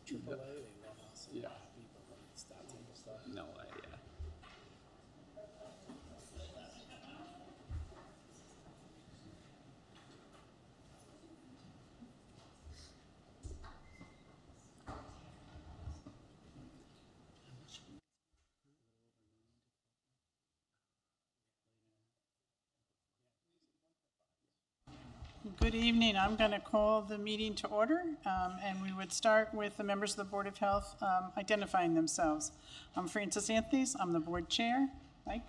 AAA, they know how to Yeah. people when it's that type of stuff. No way, yeah. Good evening. I'm going to call the meeting to order, and we would start with the members of the Board of Health identifying themselves. I'm Frances Anthony. I'm the board chair. Mike?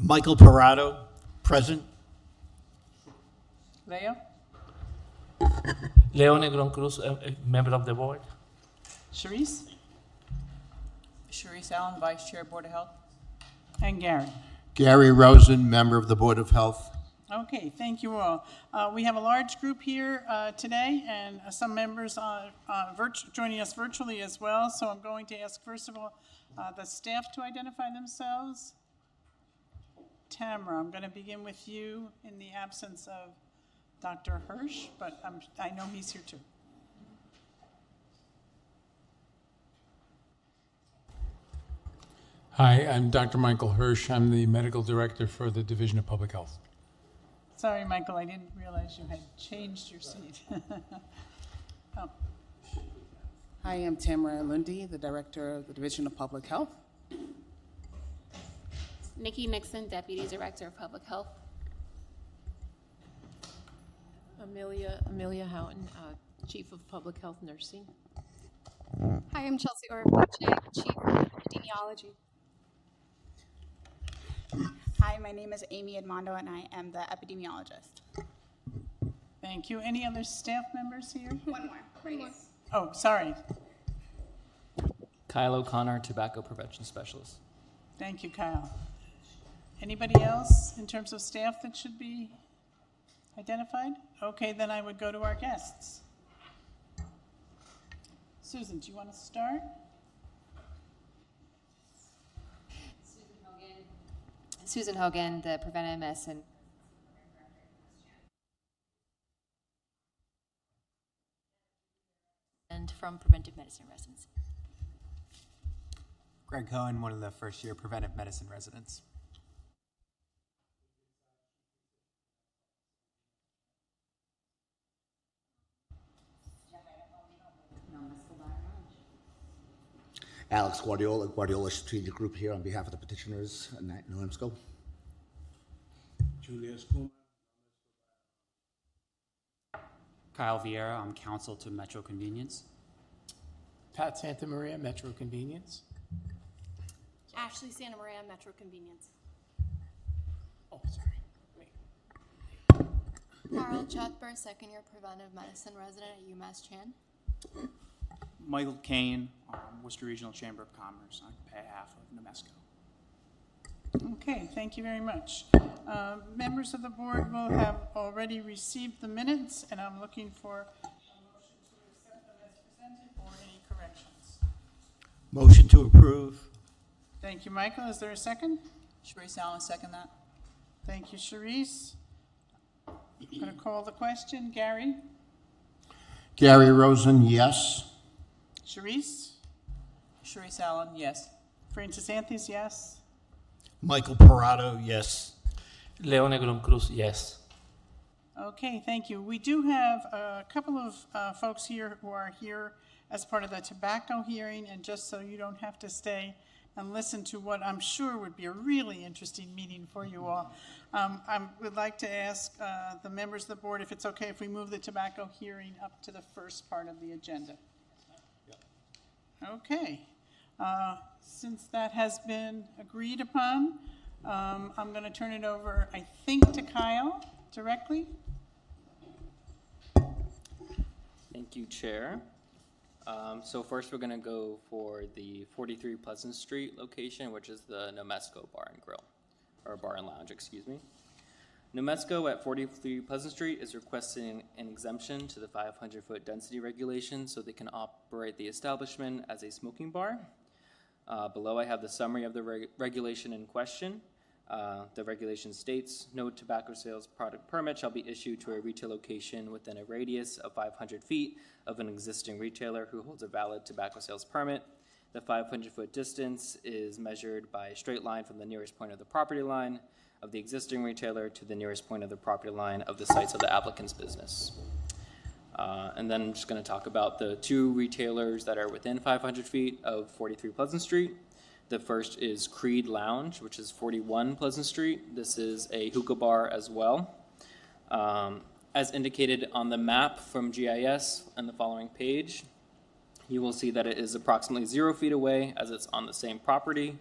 Michael Parado, present. Leo? Leo Negron Cruz, a member of the board. Sharice? Sharice Allen, Vice Chair, Board of Health. And Gary. Gary Rosen, member of the Board of Health. Okay, thank you all. We have a large group here today, and some members joining us virtually as well. So I'm going to ask, first of all, the staff to identify themselves. Tamara, I'm going to begin with you in the absence of Dr. Hirsch, but I know he's here too. Hi, I'm Dr. Michael Hirsch. I'm the medical director for the Division of Public Health. Sorry, Michael, I didn't realize you had changed your seat. Oh, Hi, I'm Tamara Lundy, the Director of the Division of Public Health. Nikki Nixon, Deputy Director of Public Health. Amelia Houghton, Chief of Public Health Nursing. Hi, I'm Chelsea Orapache, Chief of Epidemiology. Hi, my name is Amy Edmondo, and I am the epidemiologist. thank you. Any other staff members here? One more. Oh, sorry. Kyle O'Connor, Tobacco Prevention Specialist. Thank you, Kyle. Anybody else in terms of staff that should be identified? Okay, then I would go to our guests. Susan, do you want to start? Susan Hogan, the Preventive Medicine. And from Preventive Medicine Residency. Greg Cohen, one of the first-year preventive medicine residents. Alex Guardiola, Guardiola Strategic Group here on behalf of the petitioners in New Hampshire. Julius Kuma. Kyle Vieira, I'm counsel to Metro Convenience. Pat Santa Maria, Metro Convenience. Ashley Santa Maria, Metro Convenience. Oh, sorry. Carl Chutber, second-year Preventive Medicine resident at UMass Chan. Michael Kane, Worcester Regional Chamber of Commerce on behalf of NMESCO. Okay, thank you very much. Members of the board will have already received the minutes, and I'm looking for a motion to accept them as presented or any corrections. Motion to approve. Thank you, Michael. Is there a second? Sharice Allen, second that. Thank you, Sharice. I'm going to call the question. Gary? Gary Rosen, yes. Sharice? Sharice Allen, yes. Frances Anthony, yes. Michael Parado, yes. Leo Negron Cruz, yes. Okay, thank you. We do have a couple of folks here who are here as part of the tobacco hearing, and just so you don't have to stay and listen to what I'm sure would be a really interesting meeting for you all, I would like to ask the members of the board if it's okay if we move the tobacco hearing up to the first part of the agenda. Okay. Since that has been agreed upon, I'm going to turn it over, I think, to Kyle directly. Thank you, Chair. So first we're going to go for the 43 Pleasant Street location, which is the NMESCO Bar and Grill, or Bar and Lounge, excuse me. NMESCO at 43 Pleasant Street is requesting an exemption to the 500-foot density regulation so they can operate the establishment as a smoking bar. Below I have the summary of the regulation in question. The regulation states, no tobacco sales product permit shall be issued to a retail location within a radius of 500 feet of an existing retailer who holds a valid tobacco sales permit. The 500-foot distance is measured by a straight line from the nearest point of the property line of the existing retailer to the nearest point of the property line of the sites of the applicant's business. And then I'm just going to talk about the two retailers that are within 500 feet of 43 Pleasant Street. The first is Creed Lounge, which is 41 Pleasant Street. This is a hookah bar as well. As indicated on the map from GIS on the following page, you will see that it is approximately 0 feet away as it's on the same property.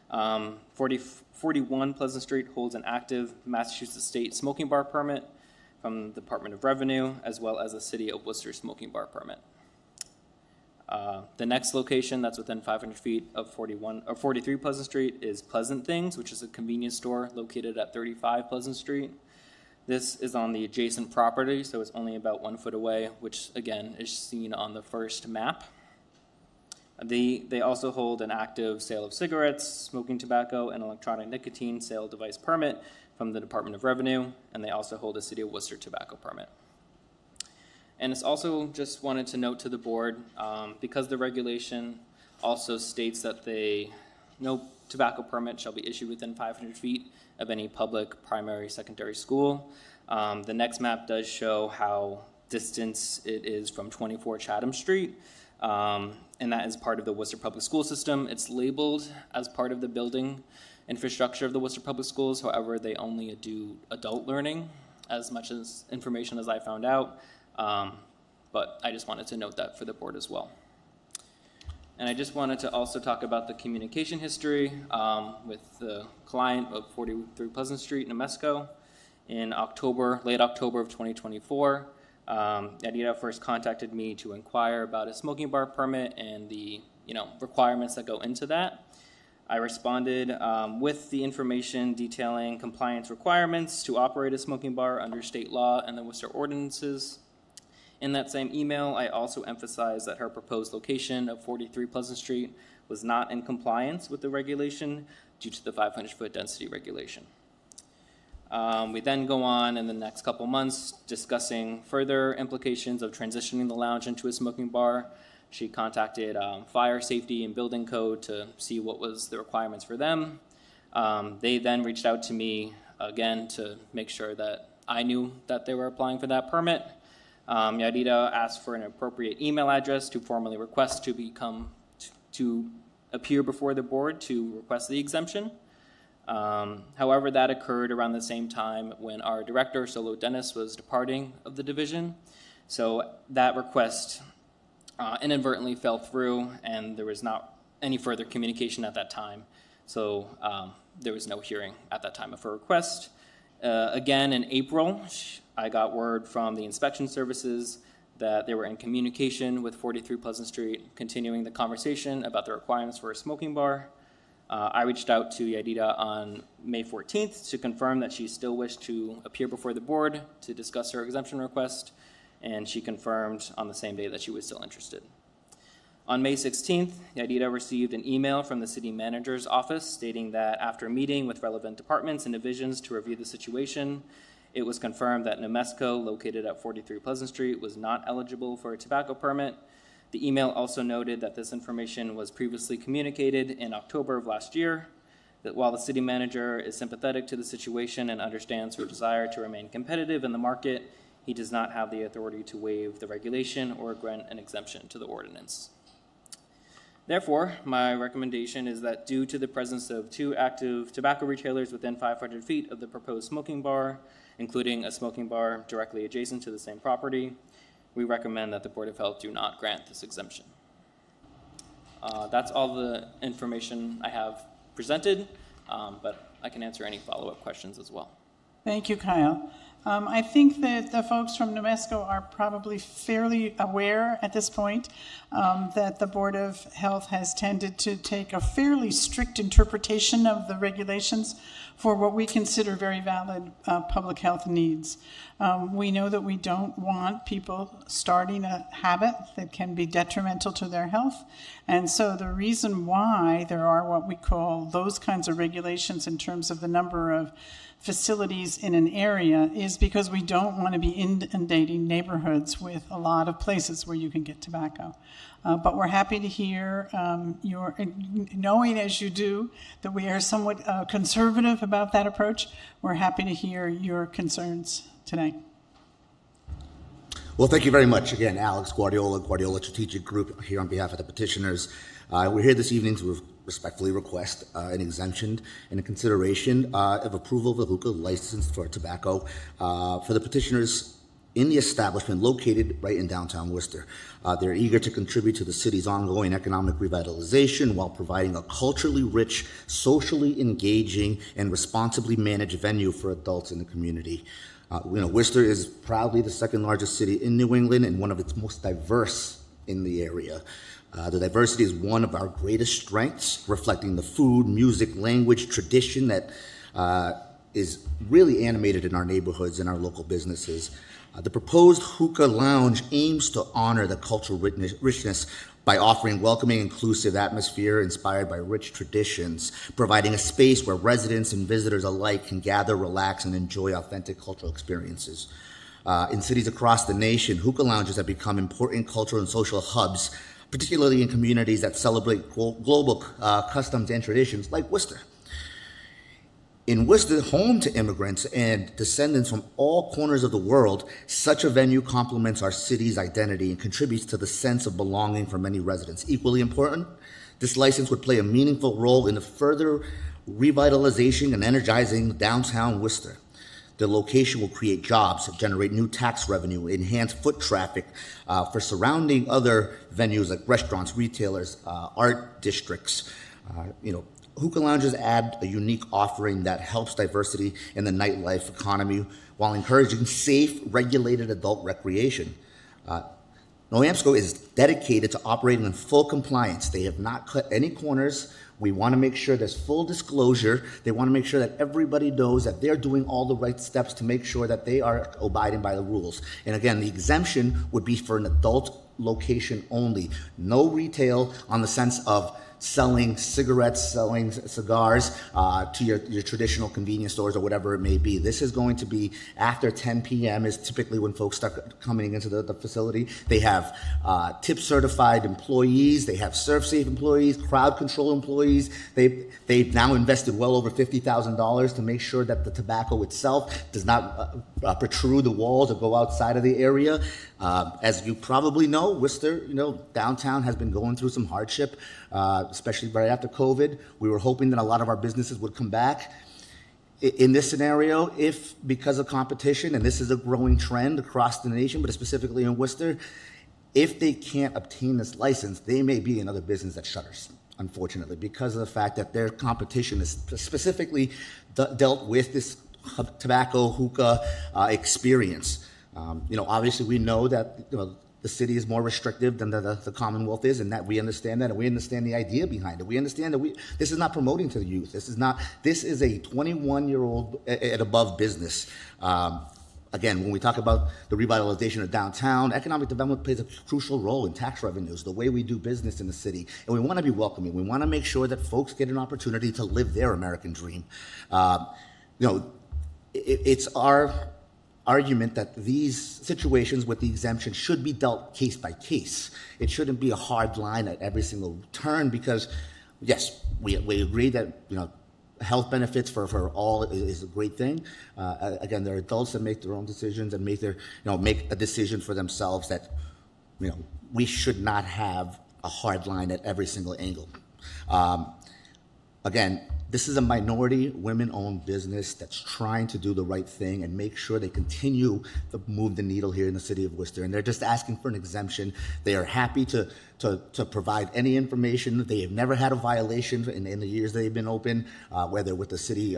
41 Pleasant Street holds an active Massachusetts State smoking bar permit from the Department of Revenue, as well as a City of Worcester smoking bar permit. The next location that's within 500 feet of 43 Pleasant Street is Pleasant Things, which is a convenience store located at 35 Pleasant Street. This is on the adjacent property, so it's only about 1 foot away, which again is seen on the first map. They also hold an active sale of cigarettes, smoking tobacco, and electronic nicotine sale device permit from the Department of Revenue, and they also hold a City of Worcester tobacco permit. And it's also just wanted to note to the board, because the regulation also states that no tobacco permit shall be issued within 500 feet of any public primary, secondary school. The next map does show how distance it is from 24 Chatham Street, and that is part of the Worcester Public School System. It's labeled as part of the building infrastructure of the Worcester Public Schools. However, they only do adult learning, as much as information as I found out. But I just wanted to note that for the board as well. And I just wanted to also talk about the communication history with the client of 43 Pleasant Street, Nemesco. In late October of 2024, Yadira first contacted me to inquire about a smoking bar permit and the requirements that go into that. I responded with the information detailing compliance requirements to operate a smoking bar under state law and the Worcester ordinances. In that same email, I also emphasized that her proposed location of 43 Pleasant Street was not in compliance with the regulation due to the 500-foot density regulation. We then go on in the next couple months discussing further implications of transitioning the lounge into a smoking bar. She contacted fire safety and building code to see what was the requirements for them. They then reached out to me again to make sure that I knew that they were applying for that permit. Yadira asked for an appropriate email address to formally request to appear before the board to request the exemption. However, that occurred around the same time when our director, Solo Dennis, was departing of the division. So that request inadvertently fell through, and there was not any further communication at that time. So there was no hearing at that time of her request. Again, in April, I got word from the inspection services that they were in communication with 43 Pleasant Street, continuing the conversation about the requirements for a smoking bar. I reached out to Yadira on May 14th to confirm that she still wished to appear before the board to discuss her exemption request, and she confirmed on the same day that she was still interested. On May 16th, Yadira received an email from the city manager's office stating that after meeting with relevant departments and divisions to review the situation, it was confirmed that Nemesco, located at 43 Pleasant Street, was not eligible for a tobacco permit. The email also noted that this information was previously communicated in October of last year, that while the city manager is sympathetic to the situation and understands her desire to remain competitive in the market, he does not have the authority to waive the regulation or grant an exemption to the ordinance. Therefore, my recommendation is that due to the presence of 2 active tobacco retailers within 500 feet of the proposed smoking bar, including a smoking bar directly adjacent to the same property, we recommend that the Board of Health do not grant this exemption. That's all the information I have presented, but I can answer any follow-up questions as well. Thank you, Kyle. I think that the folks from NUMESCO are probably fairly aware at this point that the Board of Health has tended to take a fairly strict interpretation of the regulations for what we consider very valid public health needs. We know that we don't want people starting a habit that can be detrimental to their health. And so the reason why there are what we call those kinds of regulations in terms of the number of facilities in an area is because we don't want to be inundating neighborhoods with a lot of places where you can get tobacco. But we're happy to hear knowing as you do that we are somewhat conservative about that approach, we're happy to hear your concerns today. Well, thank you very much. Again, Alex Guardiola, Guardiola Strategic Group, here on behalf of the petitioners. We're here this evening to respectfully request an exemption and a consideration of approval of the hookah license for tobacco for the petitioners in the establishment located right in downtown Worcester. They're eager to contribute to the city's ongoing economic revitalization while providing a culturally rich, socially engaging, and responsibly managed venue for adults in the community. Worcester is proudly the second largest city in New England and one of its most diverse in the area. The diversity is one of our greatest strengths, reflecting the food, music, language, tradition that is really animated in our neighborhoods and our local businesses. The proposed hookah lounge aims to honor the cultural richness by offering welcoming, inclusive atmosphere inspired by rich traditions, providing a space where residents and visitors alike can gather, relax, and enjoy authentic cultural experiences. In cities across the nation, hookah lounges have become important cultural and social hubs, particularly in communities that celebrate global customs and traditions like Worcester. In Worcester, home to immigrants and descendants from all corners of the world, such a venue complements our city's identity and contributes to the sense of belonging for many residents. Equally important, this license would play a meaningful role in the further revitalization and energizing downtown Worcester. The location will create jobs, generate new tax revenue, enhance foot traffic for surrounding other venues like restaurants, retailers, art districts. Hookah lounges add a unique offering that helps diversity in the nightlife economy while encouraging safe, regulated adult recreation. NUMESCO is dedicated to operating in full compliance. They have not cut any corners. We want to make sure there's full disclosure. They want to make sure that everybody knows that they're doing all the right steps to make sure that they are abiding by the rules. And again, the exemption would be for an adult location only. No retail on the sense of selling cigarettes, selling cigars to your traditional convenience stores or whatever it may be. This is going to be after 10 p.m. is typically when folks start coming into the facility. They have tip certified employees. They have ServSafe employees, crowd control employees. They've now invested well over $50,000 to make sure that the tobacco itself does not protrude the walls or go outside of the area. As you probably know, Worcester, downtown has been going through some hardship, especially right after COVID. We were hoping that a lot of our businesses would come back. In this scenario, if because of competition, and this is a growing trend across the nation, but specifically in Worcester, if they can't obtain this license, they may be another business that shutters, unfortunately, because of the fact that their competition is specifically dealt with this tobacco hookah experience. Obviously we know that the city is more restrictive than the Commonwealth is, and that we understand that, and we understand the idea behind it. We understand that this is not promoting to the youth. This is a 21-year-old and above business. Again, when we talk about the revitalization of downtown, economic development plays a crucial role in tax revenues, the way we do business in the city. And we want to be welcoming. We want to make sure that folks get an opportunity to live their American dream. It's our argument that these situations with the exemption should be dealt case by case. It shouldn't be a hard line at every single turn because, yes, we agree that health benefits for all is a great thing. Again, they're adults that make their own decisions and make a decision for themselves that we should not have a hard line at every single angle. Again, this is a minority, women-owned business that's trying to do the right thing and make sure they continue to move the needle here in the city of Worcester. And they're just asking for an exemption. They are happy to to provide any information. They have never had a violation in the years they've been open, whether with the city,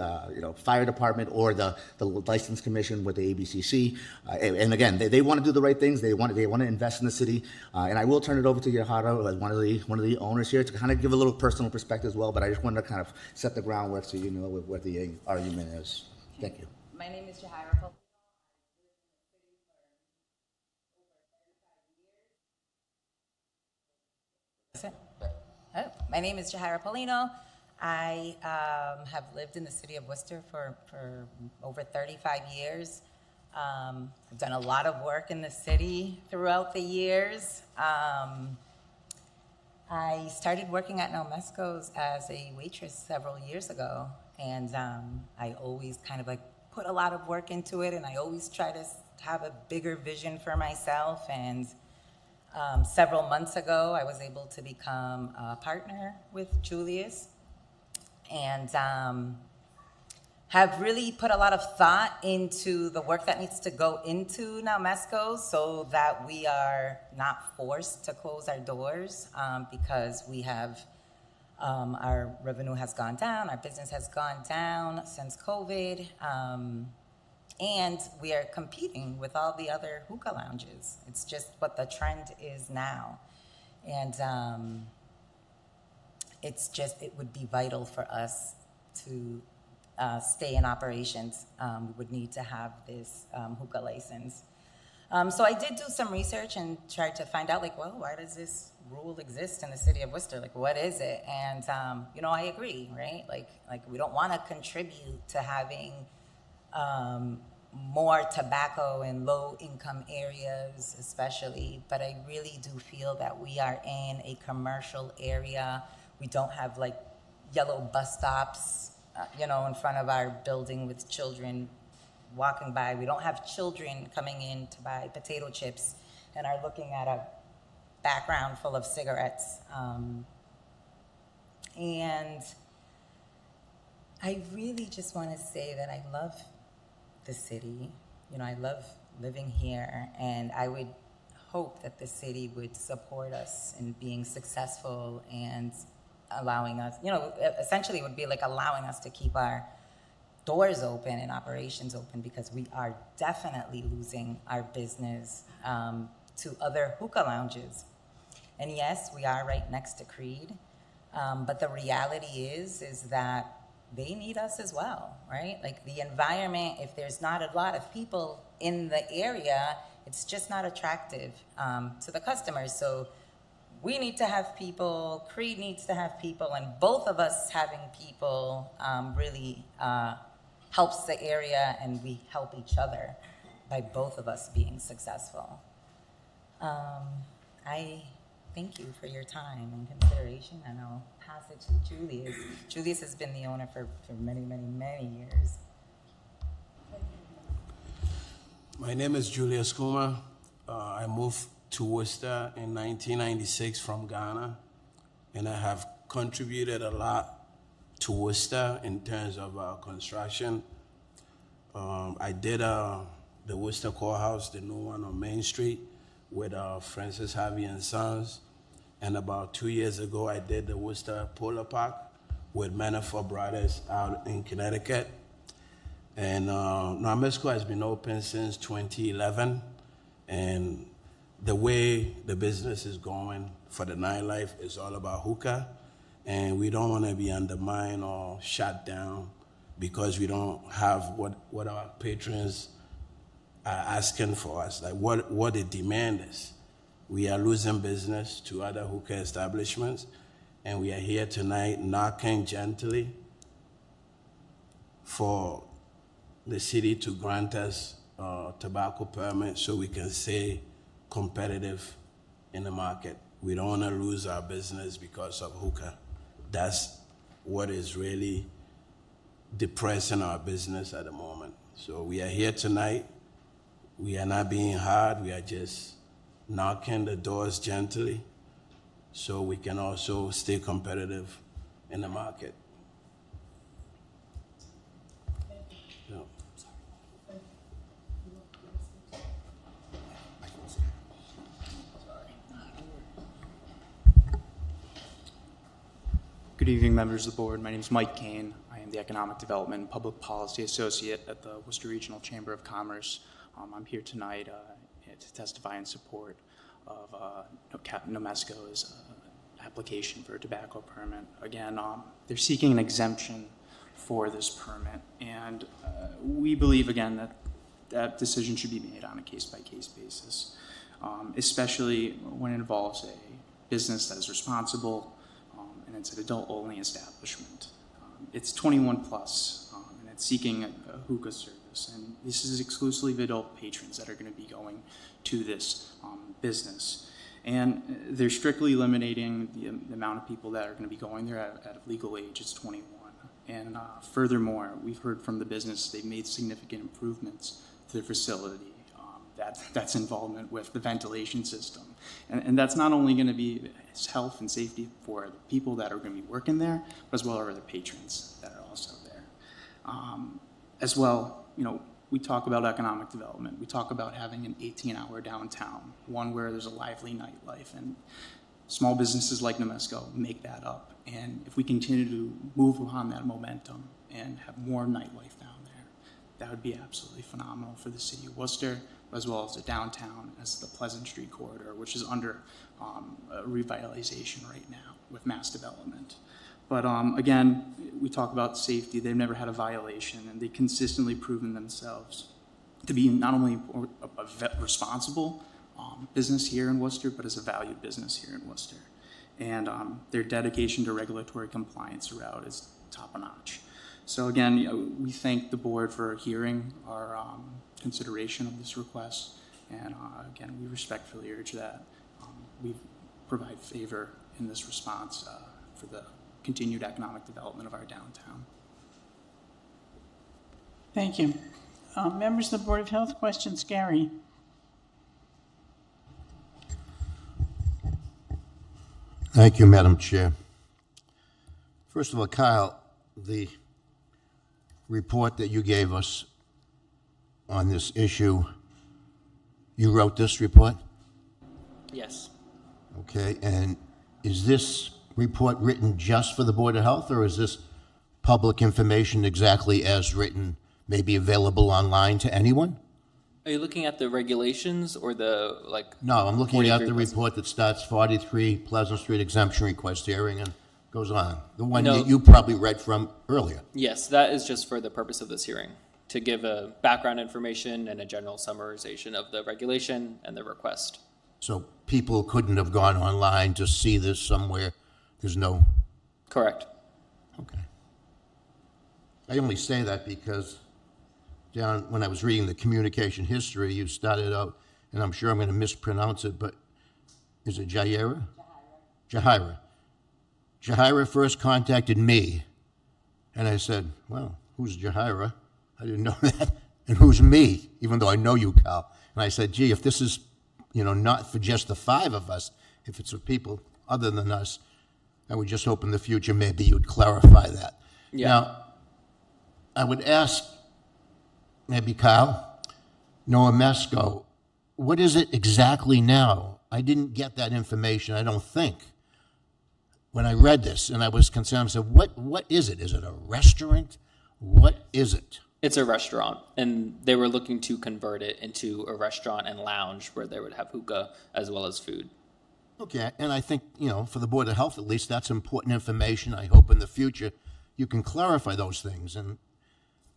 fire department or the license commission with the ABCC. And again, they want to do the right things. They want to invest in the city. And I will turn it over to Yahara, as one of the owners here, to kind of give a little personal perspective as well. But I just wanted to kind of set the groundwork so you know what the argument is. Thank you. My name is Jahira. My name is Jahira Polino. I have lived in the city of Worcester for over 35 years. I've done a lot of work in the city throughout the years. I started working at Nomesco's as a waitress several years ago, and I always kind of like put a lot of work into it, and I always try to have a bigger vision for myself. And several months ago, I was able to become a partner with Julius, and have really put a lot of thought into the work that needs to go into Nomesco so that we are not forced to close our doors, because we have, our revenue has gone down, our business has gone down since COVID, and we are competing with all the other hookah lounges. It's just what the trend is now. And it would be vital for us to stay in operations. We would need to have this hookah license. So I did do some research and tried to find out, why does this rule exist in the city of Worcester? What is it? And, I agree, right? We don't want to contribute to having more tobacco in low-income areas, especially, but I really do feel that we are in a commercial area. We don't have, yellow bus stops, in front of our building with children walking by. We don't have children coming in to buy potato chips and are looking at a background full of cigarettes. And I really just want to say that I love the city. I love living here, and I would hope that the city would support us in being successful and allowing us, essentially it would be allowing us to keep our doors open and operations open, because we are definitely losing our business to other hookah lounges. And yes, we are right next to Creed, but the reality is that they need us as well, right? The environment, if there's not a lot of people in the area, it's just not attractive to the customers. So we need to have people, Creed needs to have people, and both of us having people really helps the area, and we help each other by both of us being successful. I thank you for your time and consideration, and I'll pass it to Julius. Julius has been the owner for many, many, many years. My name is Julius Kuma. I moved to Worcester in 1996 from Ghana, and I have contributed a lot to Worcester in terms of construction. I did the Worcester Courthouse, the new one on Main Street, with Francis Harvey and Sons. And about 2 years ago, I did the Worcester Polo Park with Manafort Brothers out in Connecticut. And Nomesco has been open since 2011. And the way the business is going for the nightlife is all about hookah. And we don't want to be undermined or shut down because we don't have what our patrons are asking for us, what the demand is. We are losing business to other hookah establishments, and we are here tonight knocking gently for the city to grant us a tobacco permit so we can stay competitive in the market. We don't want to lose our business because of hookah. That's what is really depressing our business at the moment. So we are here tonight. We are not being hard. We are just knocking the doors gently so we can also stay competitive in the market. Yeah. Good evening, members of the board. My name is Mike Kane. I am the Economic Development and Public Policy Associate at the Worcester Regional Chamber of Commerce. I'm here tonight to testify in support of Nomesco's application for a tobacco permit. Again, they're seeking an exemption for this permit, and we believe, again, that that decision should be made on a case-by-case basis, especially when it involves a business that is responsible, and it's an adult-only establishment. It's 21 plus, and it's seeking a hookah service, and this is exclusively the adult patrons that are going to be going to this business. And they're strictly eliminating the amount of people that are going to be going there at a legal age. It's 21. And furthermore, we've heard from the business they've made significant improvements to the facility. That's involvement with the ventilation system. And that's not only going to be health and safety for the people that are going to be working there, but as well as the patrons that are also there. As well, you know, we talk about economic development. We talk about having an 18-hour downtown, one where there's a lively nightlife, and small businesses like Nomesco make that up. And if we continue to move upon that momentum and have more nightlife down there, that would be absolutely phenomenal for the city of Worcester, as well as the downtown, as the Pleasant Street corridor, which is under revitalization right now with mass development. But again, we talk about safety. They've never had a violation, and they've consistently proven themselves to be not only a responsible business here in Worcester, but as a valued business here in Worcester. And their dedication to regulatory compliance throughout is top-notch. So again, you know, we thank the board for hearing our consideration of this request. And again, we respectfully urge that we provide favor in this response for the continued economic development of our downtown. Thank you. Members of the Board of Health, questions? Gary? Thank you, Madam Chair. First of all, Kyle, the report that you gave us on this issue, you wrote this report? Yes. Okay, and is this report written just for the Board of Health, or is this public information exactly as written, maybe available online to anyone? Are you looking at the regulations or the, like? No, I'm looking at the 43 report that starts 43 Pleasant Street exemption request hearing and goes on. The one No. that you probably read from earlier. Yes, that is just for the purpose of this hearing, to give a background information and a general summarization of the regulation and the request. So people couldn't have gone online to see this somewhere. There's no... Correct. Okay. I only say that because down when I was reading the communication history, you started out, and I'm sure I'm going to mispronounce it, but is it Jaira? Jahira. Jahira first contacted me, and I said, well, who's Jahira? I didn't know that. And who's me, even though I know you, Cal. And I said, gee, if this is, you know, not for just the five of us, if it's for people other than us, I would just hope in the future maybe you'd clarify that. Yeah. Now, I would ask maybe Kyle, Nomesco, what is it exactly now? I didn't get that information, I don't think, when I read this, and I was concerned. I said, what is it? Is it a restaurant? What is it? It's a restaurant, and they were looking to convert it into a restaurant and lounge where they would have hookah as well as food. Okay, and I think, you know, for the Board of Health at least, that's important information. I hope in the future you can clarify those things. And,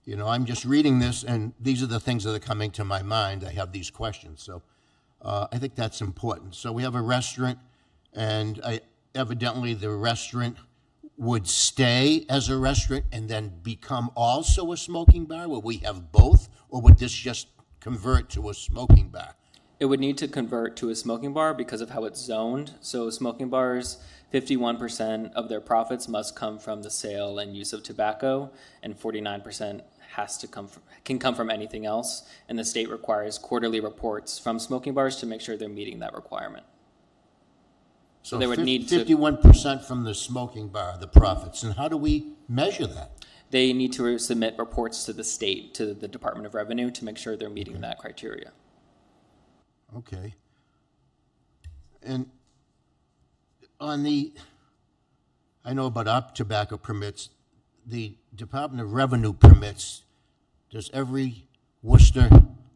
you know, I'm just reading this, and these are the things that are coming to my mind. I have these questions, so I think that's important. So we have a restaurant, and evidently the restaurant would stay as a restaurant and then become also a smoking bar? Will we have both, or would this just convert to a smoking bar? It would need to convert to a smoking bar because of how it's zoned. So smoking bars, 51% of their profits must come from the sale and use of tobacco, and 49% can come from anything else. And the state requires quarterly reports from smoking bars to make sure they're meeting that requirement. So they would need 51% from the smoking bar, the profits. And how do we measure that? They need to submit reports to the state, to the Department of Revenue, to make sure they're meeting that criteria. Okay. And on the I know about our tobacco permits. The Department of Revenue permits, does every Worcester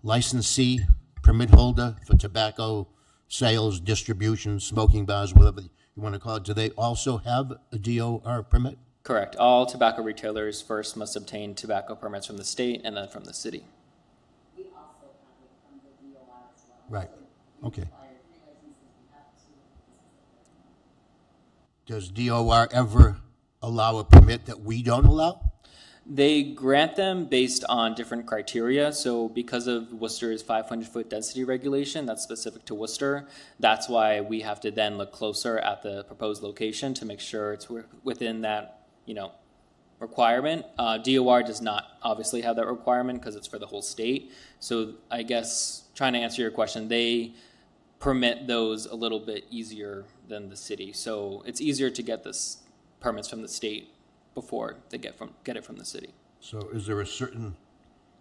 licensee, permit holder for tobacco sales, distribution, smoking bars, whatever you want to call it, do they also have a DOR permit? Correct. All tobacco retailers first must obtain tobacco permits from the state and then from the city. Right, okay. Does DOR ever allow a permit that we don't allow? They grant them based on different criteria. So because of Worcester's 500-foot density regulation that's specific to Worcester, that's why we have to then look closer at the proposed location to make sure it's within that, requirement. DOR does not obviously have that requirement because it's for the whole state. So I guess trying to answer your question, they permit those a little bit easier than the city. So it's easier to get this permits from the state before they get it from the city. So is there a certain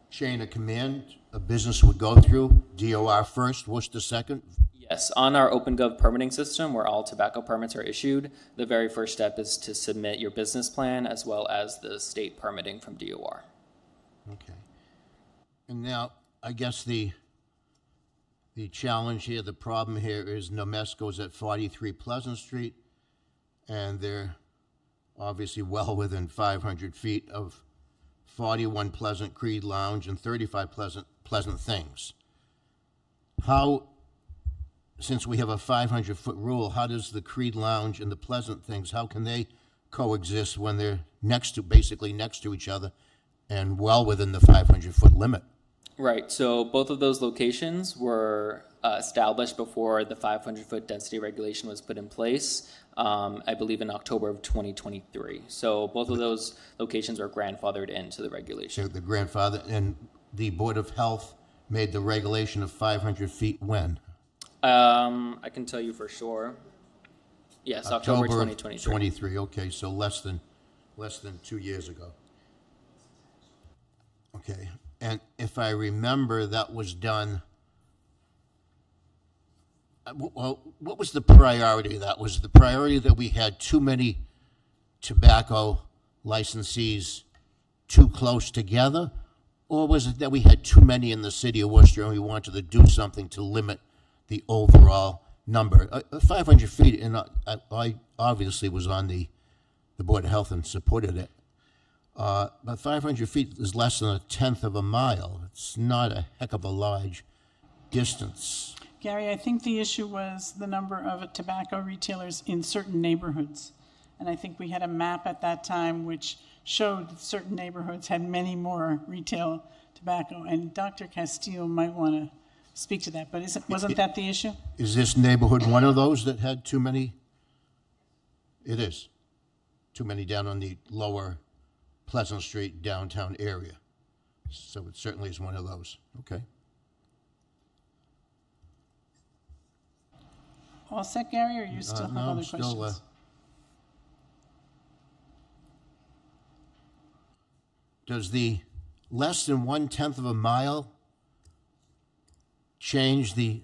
chain of command a business would go through? DOR first, Worcester second? Yes, on our OpenGov permitting system where all tobacco permits are issued, the very first step is to submit your business plan as well as the state permitting from DOR. Okay. And now, I guess the challenge here, the problem here is Nomesco's at 43 Pleasant Street, and they're obviously well within 500 feet of 41 Pleasant Creed Lounge and 35 Pleasant Things. How, since we have a 500-foot rule, how does the Creed Lounge and the Pleasant Things, how can they coexist when they're basically next to each other and well within the 500-foot limit? Right, so both of those locations were established before the 500-foot density regulation was put in place, I believe in October of 2023. So both of those locations are grandfathered into the regulation. So the grandfather, and the Board of Health made the regulation of 500 feet when? I can tell you for sure. Yes, October 2023. 23, okay, so less than 2 years ago. Okay, and if I remember, that was done, well, what was the priority? That was the priority that we had too many tobacco licensees too close together? Or was it that we had too many in the city of Worcester and we wanted to do something to limit the overall number? 500 feet, and I obviously was on the Board of Health and supported it. But 500 feet is less than a tenth of a mile. It's not a heck of a large distance. Gary, I think the issue was the number of tobacco retailers in certain neighborhoods. And I think we had a map at that time which showed that certain neighborhoods had many more retail tobacco. And Dr. Castillo might want to speak to that, but wasn't that the issue? Is this neighborhood one of those that had too many? It is. Too many down on the lower Pleasant Street downtown area. So it certainly is one of those. Okay. All set, Gary, or you still have other still, questions? Does the less than 1/10 of a mile change the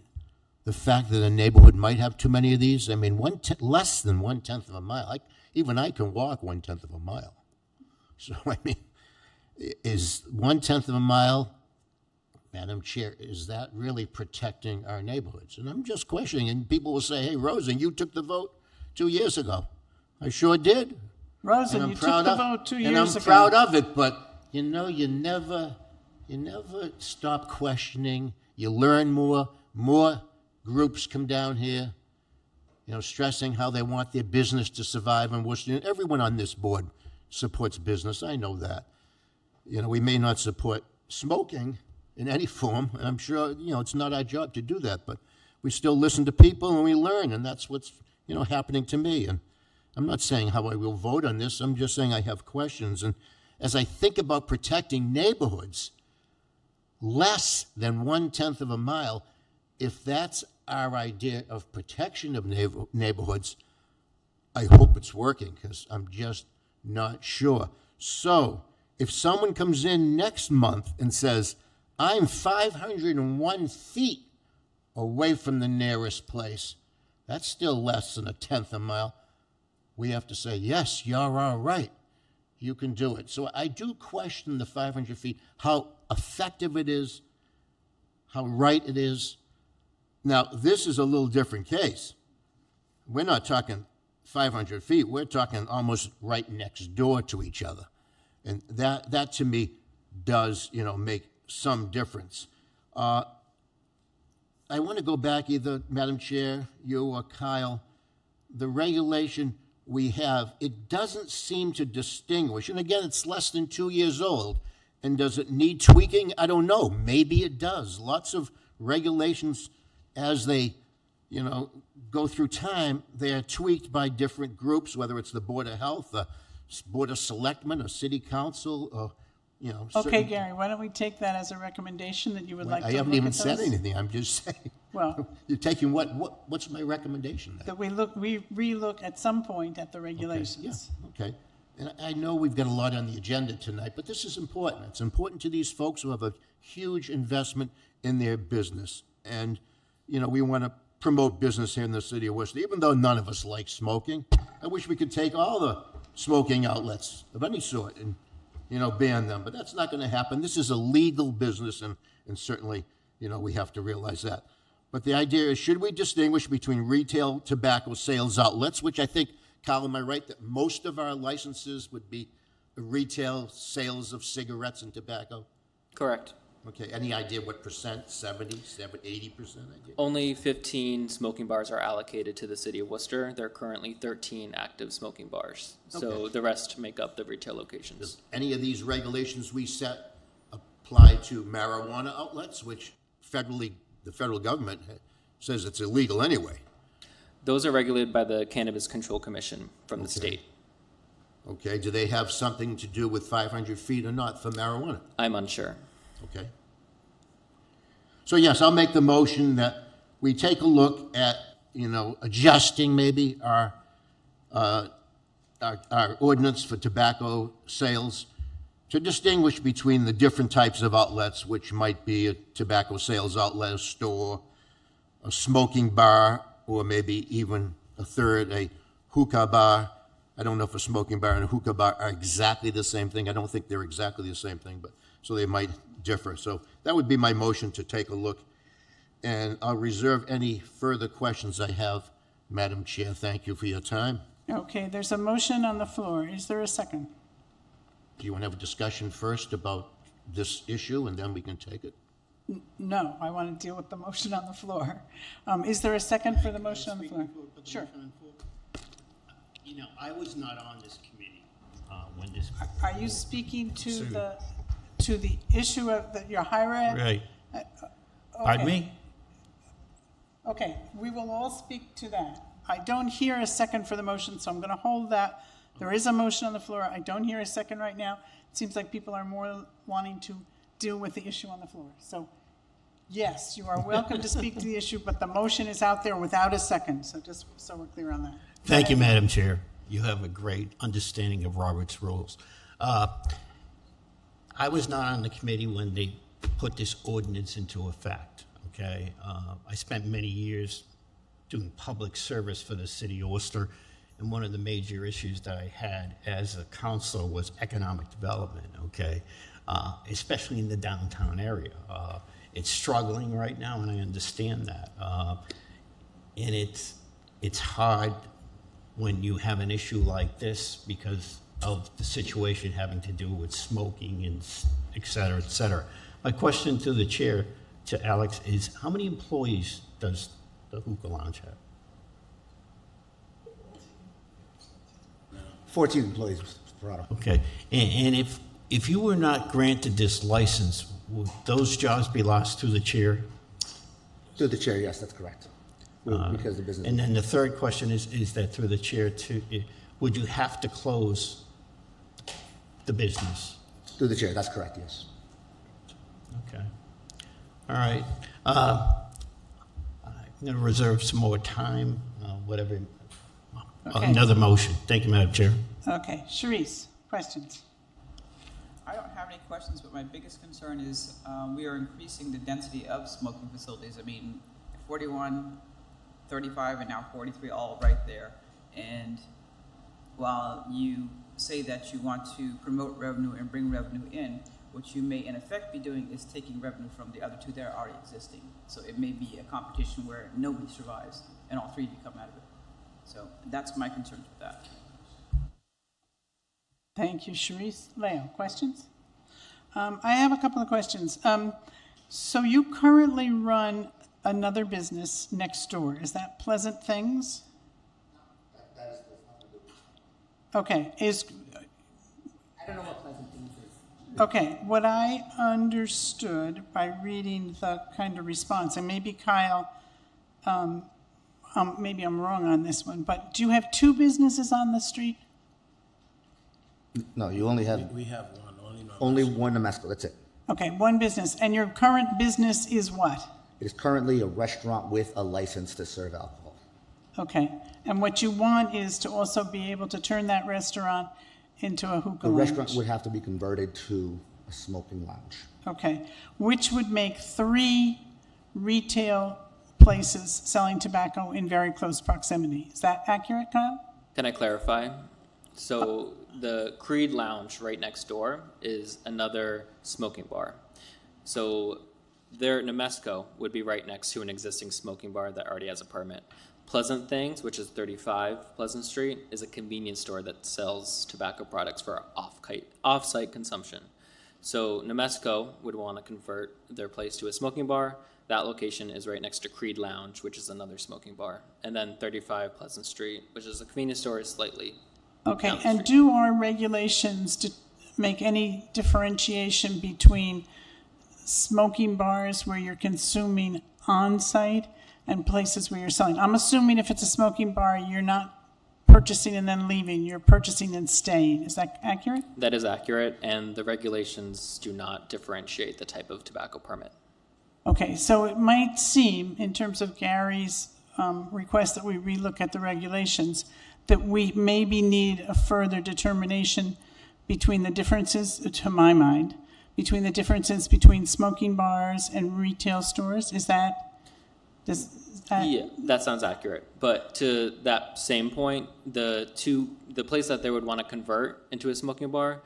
fact that a neighborhood might have too many of these? I mean, less than 1/10 of a mile. Even I can walk 1/10 of a mile. So, I mean, is 1/10 of a mile, Madam Chair, is that really protecting our neighborhoods? And I'm just questioning, and people will say, hey, Rosen, you took the vote 2 years ago. I sure did. Rosen, you took the vote 2 years ago. And I'm proud of it, but, you never stop questioning. You learn more groups come down here, stressing how they want their business to survive in Worcester. And everyone on this board supports business. I know that. We may not support smoking in any form, and I'm sure, it's not our job to do that, but we still listen to people and we learn, and that's what's, happening to me. And I'm not saying how I will vote on this. I'm just saying I have questions. And as I think about protecting neighborhoods, less than 1/10 of a mile, if that's our idea of protection of neighborhoods, I hope it's working, because I'm just not sure. So if someone comes in next month and says, I'm 501 feet away from the nearest place, that's still less than 1/10 of a mile. we have to say, yes, you're all right. You can do it. So I do question the 500 feet, how effective it is, how right it is. Now, this is a little different case. We're not talking 500 feet. We're talking almost right next door to each other. And that to me does, make some difference. I want to go back, either Madam Chair, you or Kyle. The regulation we have, it doesn't seem to distinguish. And again, it's less than 2 years old. And does it need tweaking? I don't know. Maybe it does. Lots of regulations, as they, go through time, they are tweaked by different groups, whether it's the Board of Health, the Board of Selectmen, or City Council, or, Okay, certain- Gary, why don't we take that as a recommendation that you would like to I look haven't at even said those? anything. I'm just saying. Well, You're taking what's my recommendation then? that we relook at some point at the regulations. Okay. And I know we've got a lot on the agenda tonight, but this is important. It's important to these folks who have a huge investment in their business. And, we want to promote business here in the city of Worcester, even though none of us like smoking. I wish we could take all the smoking outlets of any sort and, ban them, but that's not going to happen. This is a legal business, and certainly, we have to realize that. But the idea is, should we distinguish between retail tobacco sales outlets, which I think, Kyle, am I right, that most of our licenses would be retail sales of cigarettes and tobacco? Correct. Okay, any idea what percent? 70, 80%? Only 15 smoking bars are allocated to the city of Worcester. There are currently 13 active smoking bars. So Okay. the rest make up the retail locations. Does any of these regulations we set apply to marijuana outlets, which the federal government says it's illegal anyway? Those are regulated by the Cannabis Control Commission from the Okay. state. Okay, do they have something to do with 500 feet or not for marijuana? I'm unsure. Okay. So yes, I'll make the motion that we take a look at, adjusting maybe our ordinance for tobacco sales to distinguish between the different types of outlets, which might be a tobacco sales outlet, a store, a smoking bar, or maybe even a third, a hookah bar. I don't know if a smoking bar and a hookah bar are exactly the same thing. I don't think they're exactly the same thing, but so they might differ. So that would be my motion to take a look. And I'll reserve any further questions I have, Madam Chair. Thank you for your time. Okay, there's a motion on the floor. Is there a second? Do you want to have a discussion first about this issue, and then we can take it? No, I want to deal with the motion on the floor. Is there a second for the motion on the floor? Sure. I was not on this committee when this. Are you speaking to the issue of your HIRA? Right. Okay. Pardon me? Okay, we will all speak to that. I don't hear a second for the motion, so I'm going to hold that. There is a motion on the floor. I don't hear a second right now. It seems like people are more wanting to deal with the issue on the floor. So, yes, you are welcome to speak to the issue, but the motion is out there without a second. So just so we're clear on that. Thank you, Madam Chair. You have a great understanding of Robert's rules. I was not on the committee when they put this ordinance into effect, okay? I spent many years doing public service for the city of Worcester, and one of the major issues that I had as a councilor was economic development, okay? Especially in the downtown area. It's struggling right now, and I understand that. And it's hard when you have an issue like this because of the situation having to do with smoking and et cetera, et cetera. My question to the chair, to Alex, is how many employees does the hookah lounge have? 14 employees, Mr. Parado. Okay, and if you were not granted this license, would those jobs be lost through the chair? Through the chair, yes, that's correct. Because the business. And then the third question is that through the chair, would you have to close the business? Through the chair, that's correct, yes. Okay. All right. I'm going to reserve some more time, whatever. Okay. Another motion. Thank you, Madam Chair. Okay, Sharice, questions? I don't have any questions, but my biggest concern is we are increasing the density of smoking facilities. I mean, 41, 35, and now 43 all right there. And while you say that you want to promote revenue and bring revenue in, what you may in effect be doing is taking revenue from the other two that are already existing. So it may be a competition where nobody survives and all three of you come out of it. So that's my concerns with that. Thank you, Sharice. Leo, questions? I have a couple of questions. So you currently run another business next door. Is that Pleasant Things? Okay. I don't know what Pleasant Things is. Okay. What I understood by reading the kind of response, and maybe Kyle, maybe I'm wrong on this one, but do you have two businesses on the street? No, you only have We have one, only one Nemesco. That's it. Okay, one business. And your current business is what? It is currently a restaurant with a license to serve alcohol. Okay. And what you want is to also be able to turn that restaurant into a hookah The lounge. restaurant would have to be converted to a smoking lounge. Okay. Which would make 3 retail places selling tobacco in very close proximity. Is that accurate, Kyle? Can I clarify? So the Creed Lounge right next door is another smoking bar. So their Nemesco would be right next to an existing smoking bar that already has a permit. Pleasant Things, which is 35 Pleasant Street, is a convenience store that sells tobacco products for off-site consumption. So Nemesco would want to convert their place to a smoking bar. That location is right next to Creed Lounge, which is another smoking bar. And then 35 Pleasant Street, which is a convenience store, is slightly Okay. down the And street. do our regulations make any differentiation between smoking bars where you're consuming on-site and places where you're selling? I'm assuming if it's a smoking bar, you're not purchasing and then leaving, you're purchasing and staying. Is that accurate? That is accurate, and the regulations do not differentiate the type of tobacco permit. Okay, so it might seem, in terms of Gary's request that we relook at the regulations, that we maybe need a further determination between the differences, to my mind, between the differences between smoking bars and retail stores. Yeah, that sounds accurate. But to that same point, the place that they would want to convert into a smoking bar,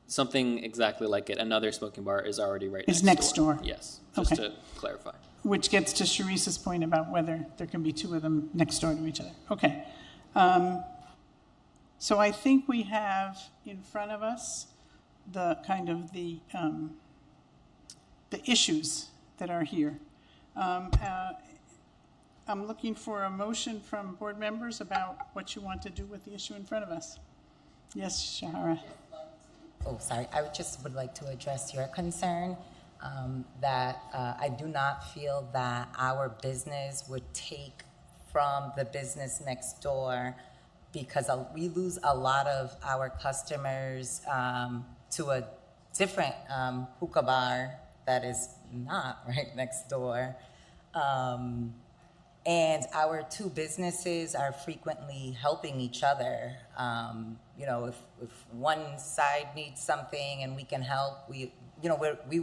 something exactly like it, another smoking bar is already right Is next next door. Yes, just Okay. to clarify. Which gets to Sharice's point about whether there can be 2 of them next door to each other. Okay. So I think we have in front of us the kind of the issues that are here. I'm looking for a motion from board members about what you want to do with the issue in front of us. Yes, Shahara. Oh, sorry. I just would like to address your concern that I do not feel that our business would take from the business next door, because we lose a lot of our customers to a different hookah bar that is not right next door. And our 2 businesses are frequently helping each other. You know, if one side needs something and we can help, we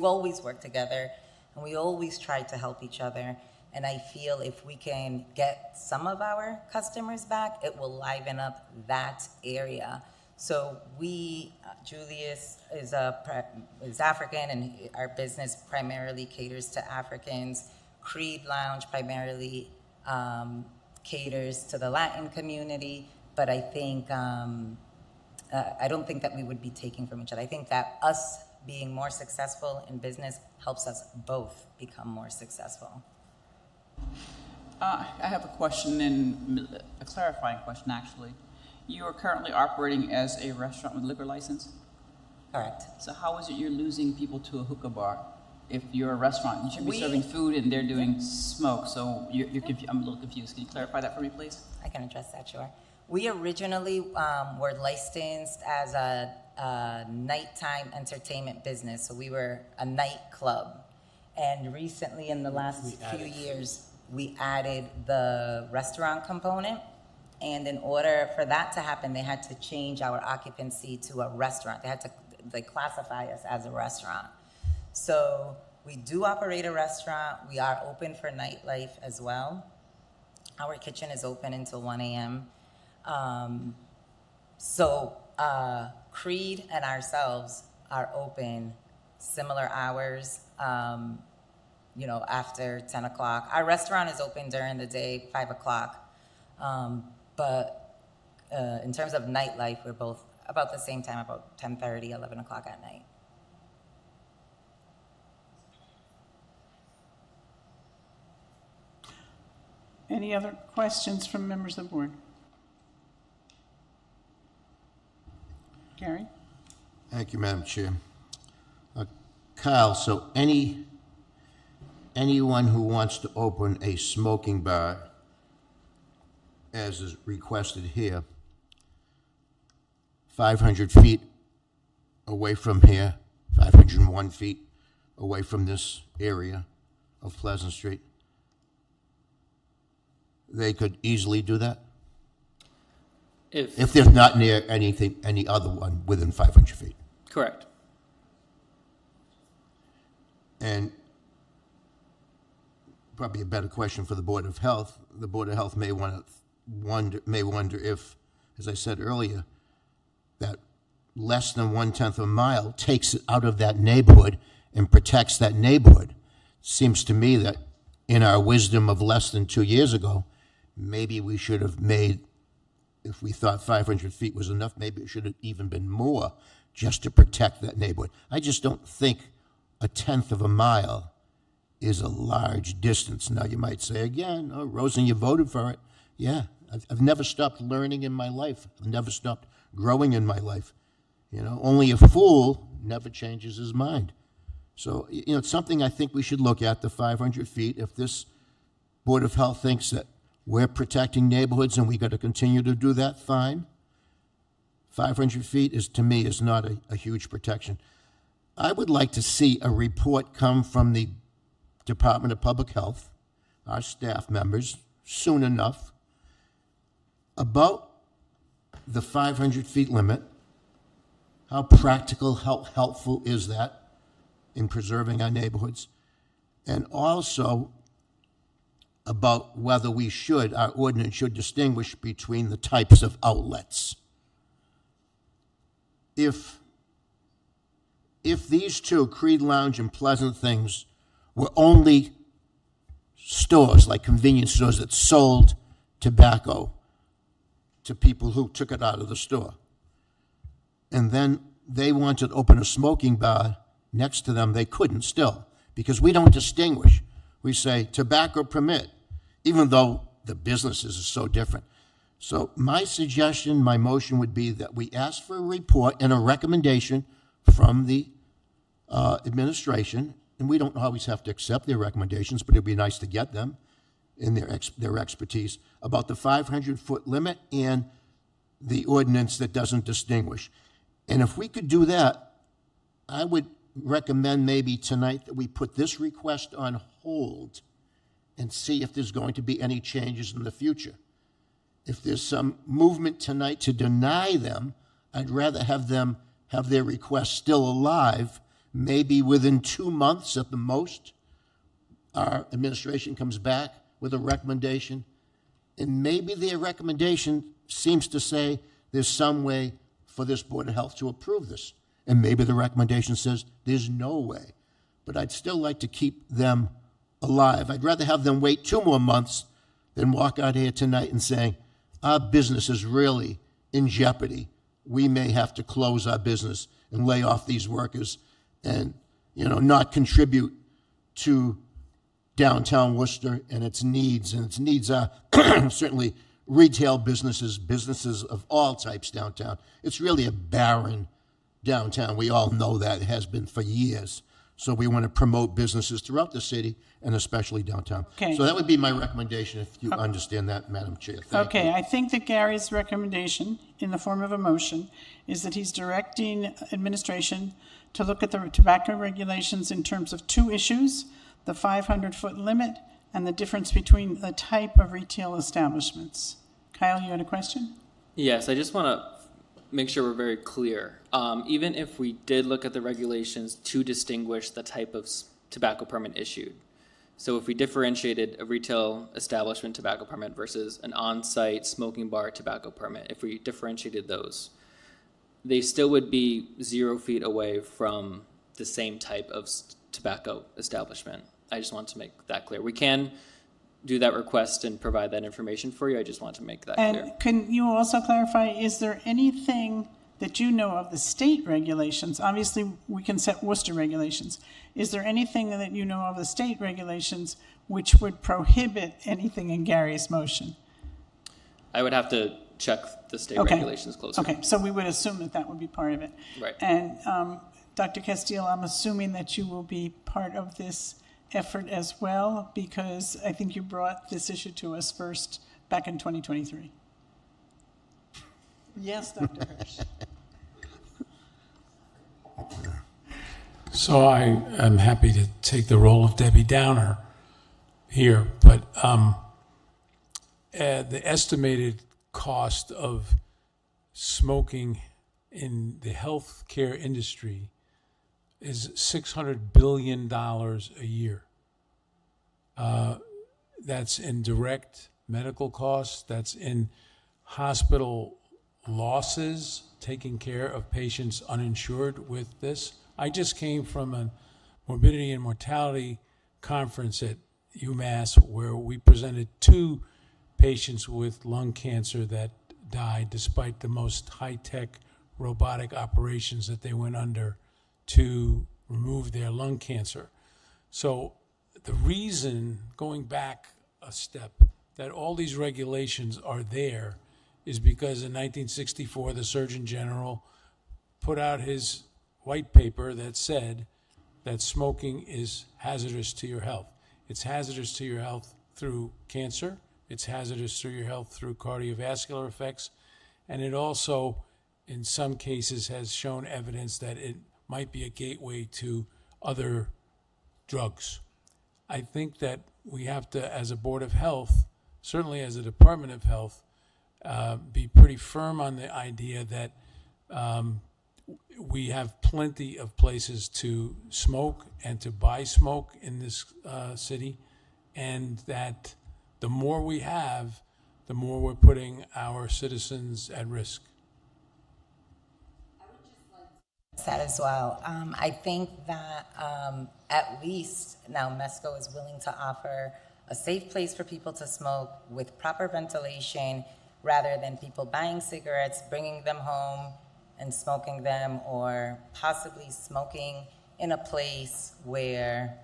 always work together and we always try to help each other. And I feel if we can get some of our customers back, it will liven up that area. So Julius is African, and our business primarily caters to Africans. Creed Lounge primarily caters to the Latin community, but I think, I don't think that we would be taking from each other. I think that us being more successful in business helps us both become more successful. I have a question, and a clarifying question, actually. You are currently operating as a restaurant with liquor license? Correct. So how is it you're losing people to a hookah bar? If you're a restaurant, you should be serving food and they're doing smoke, so I'm a little confused. Can you clarify that for me, please? I can address that, sure. We originally were licensed as a nighttime entertainment business, so we were a nightclub. And recently, in the last few years, we added the restaurant component. And in order for that to happen, they had to change our occupancy to a restaurant. They classify us as a restaurant. So we do operate a restaurant. We are open for nightlife as well. Our kitchen is open until 1 a.m. So Creed and ourselves are open similar hours, after 10 o'clock. Our restaurant is open during the day, 5 o'clock. But in terms of nightlife, we're both about the same time, about 10:30, 11 o'clock at night. Any other questions from members of the board? Gary? Thank you, Madam Chair. Kyle, so anyone who wants to open a smoking bar, as is requested here, 500 feet away from here, 501 feet away from this area of Pleasant Street, they could easily do that? If they're not near any other one within 500 feet. Correct. And probably a better question for the Board of Health. The Board of Health may wonder if, as I said earlier, that less than 1/10 of a mile takes it out of that neighborhood and protects that neighborhood. Seems to me that in our wisdom of less than 2 years ago, maybe we should have made, if we thought 500 feet was enough, maybe it should have even been more just to protect that neighborhood. I just don't think 1/10 of a mile is a large distance. Now, you might say again, oh, Rosen, you voted for it. Yeah, I've never stopped learning in my life. I've never stopped growing in my life. Only a fool never changes his mind. So, it's something I think we should look at, the 500 feet. If this Board of Health thinks that we're protecting neighborhoods and we got to continue to do that, fine. 500 feet to me, is not a huge protection. I would like to see a report come from the Department of Public Health, our staff members, soon enough, about the 500 feet limit. How practical, how helpful is that in preserving our neighborhoods? And also about whether our ordinance should distinguish between the types of outlets. If these two, Creed Lounge and Pleasant Things, were only stores, like convenience stores, that sold tobacco to people who took it out of the store, and then they wanted to open a smoking bar next to them, they couldn't still, because we don't distinguish. We say tobacco permit, even though the businesses are so different. So my suggestion, my motion would be that we ask for a report and a recommendation from the administration, and we don't always have to accept their recommendations, but it'd be nice to get them in their expertise about the 500-foot limit and the ordinance that doesn't distinguish. And if we could do that, I would recommend maybe tonight that we put this request on hold and see if there's going to be any changes in the future. If there's some movement tonight to deny them, I'd rather have them have their request still alive. Maybe within 2 months at the most, our administration comes back with a recommendation, and maybe their recommendation seems to say there's some way for this Board of Health to approve this. And maybe the recommendation says there's no way. But I'd still like to keep them alive. I'd rather have them wait 2 more months than walk out here tonight and saying, our business is really in jeopardy. We may have to close our business and lay off these workers and, not contribute to downtown Worcester and its needs. And its needs are certainly retail businesses of all types downtown. It's really a barren downtown. We all know that. It has been for years. So we want to promote businesses throughout the city and especially downtown. Okay. So that would be my recommendation, if you understand that, Madam Chair. Thank you. I think that Gary's recommendation in the form of a motion is that he's directing administration to look at the tobacco regulations in terms of 2 issues, the 500-foot limit and the difference between the type of retail establishments. Kyle, you had a question? Yes, I just want to make sure we're very clear. Even if we did look at the regulations to distinguish the type of tobacco permit issued, So if we differentiated a retail establishment tobacco permit versus an on-site smoking bar tobacco permit, if we differentiated those, they still would be 0 feet away from the same type of tobacco establishment. I just want to make that clear. We can do that request and provide that information for you. I just want to make that clear. And can you also clarify, is there anything that you know of the state regulations? Obviously, we can set Worcester regulations. Is there anything that you know of the state regulations which would prohibit anything in Gary's motion? I would have to check the state regulations closer. Okay, so we would assume that that would be part of it. Right. And Dr. Castile, I'm assuming that you will be part of this effort as well, because I think you brought this issue to us first back in 2023. Yes, Dr. Hirsch. So I am happy to take the role of Debbie Downer here, but the estimated cost of smoking in the healthcare industry is $600 billion a year. That's in direct medical costs, that's in hospital losses, taking care of patients uninsured with this. I just came from a morbidity and mortality conference at UMass where we presented 2 patients with lung cancer that died despite the most high-tech robotic operations that they went under to remove their lung cancer. So the reason, going back a step, that all these regulations are there is because in 1964 the Surgeon General put out his white paper that said that smoking is hazardous to your health. It's hazardous to your health through cancer, it's hazardous to your health through cardiovascular effects, and it also, in some cases, has shown evidence that it might be a gateway to other drugs. I think that we have to, as a Board of Health, certainly as a Department of Health, be pretty firm on the idea that we have plenty of places to smoke and to buy smoke in this city, and that the more we have, the more we're putting our citizens at risk. That as well. I think that at least now MESCO is willing to offer a safe place for people to smoke with proper ventilation rather than people buying cigarettes, bringing them home and smoking them, or possibly smoking in a place where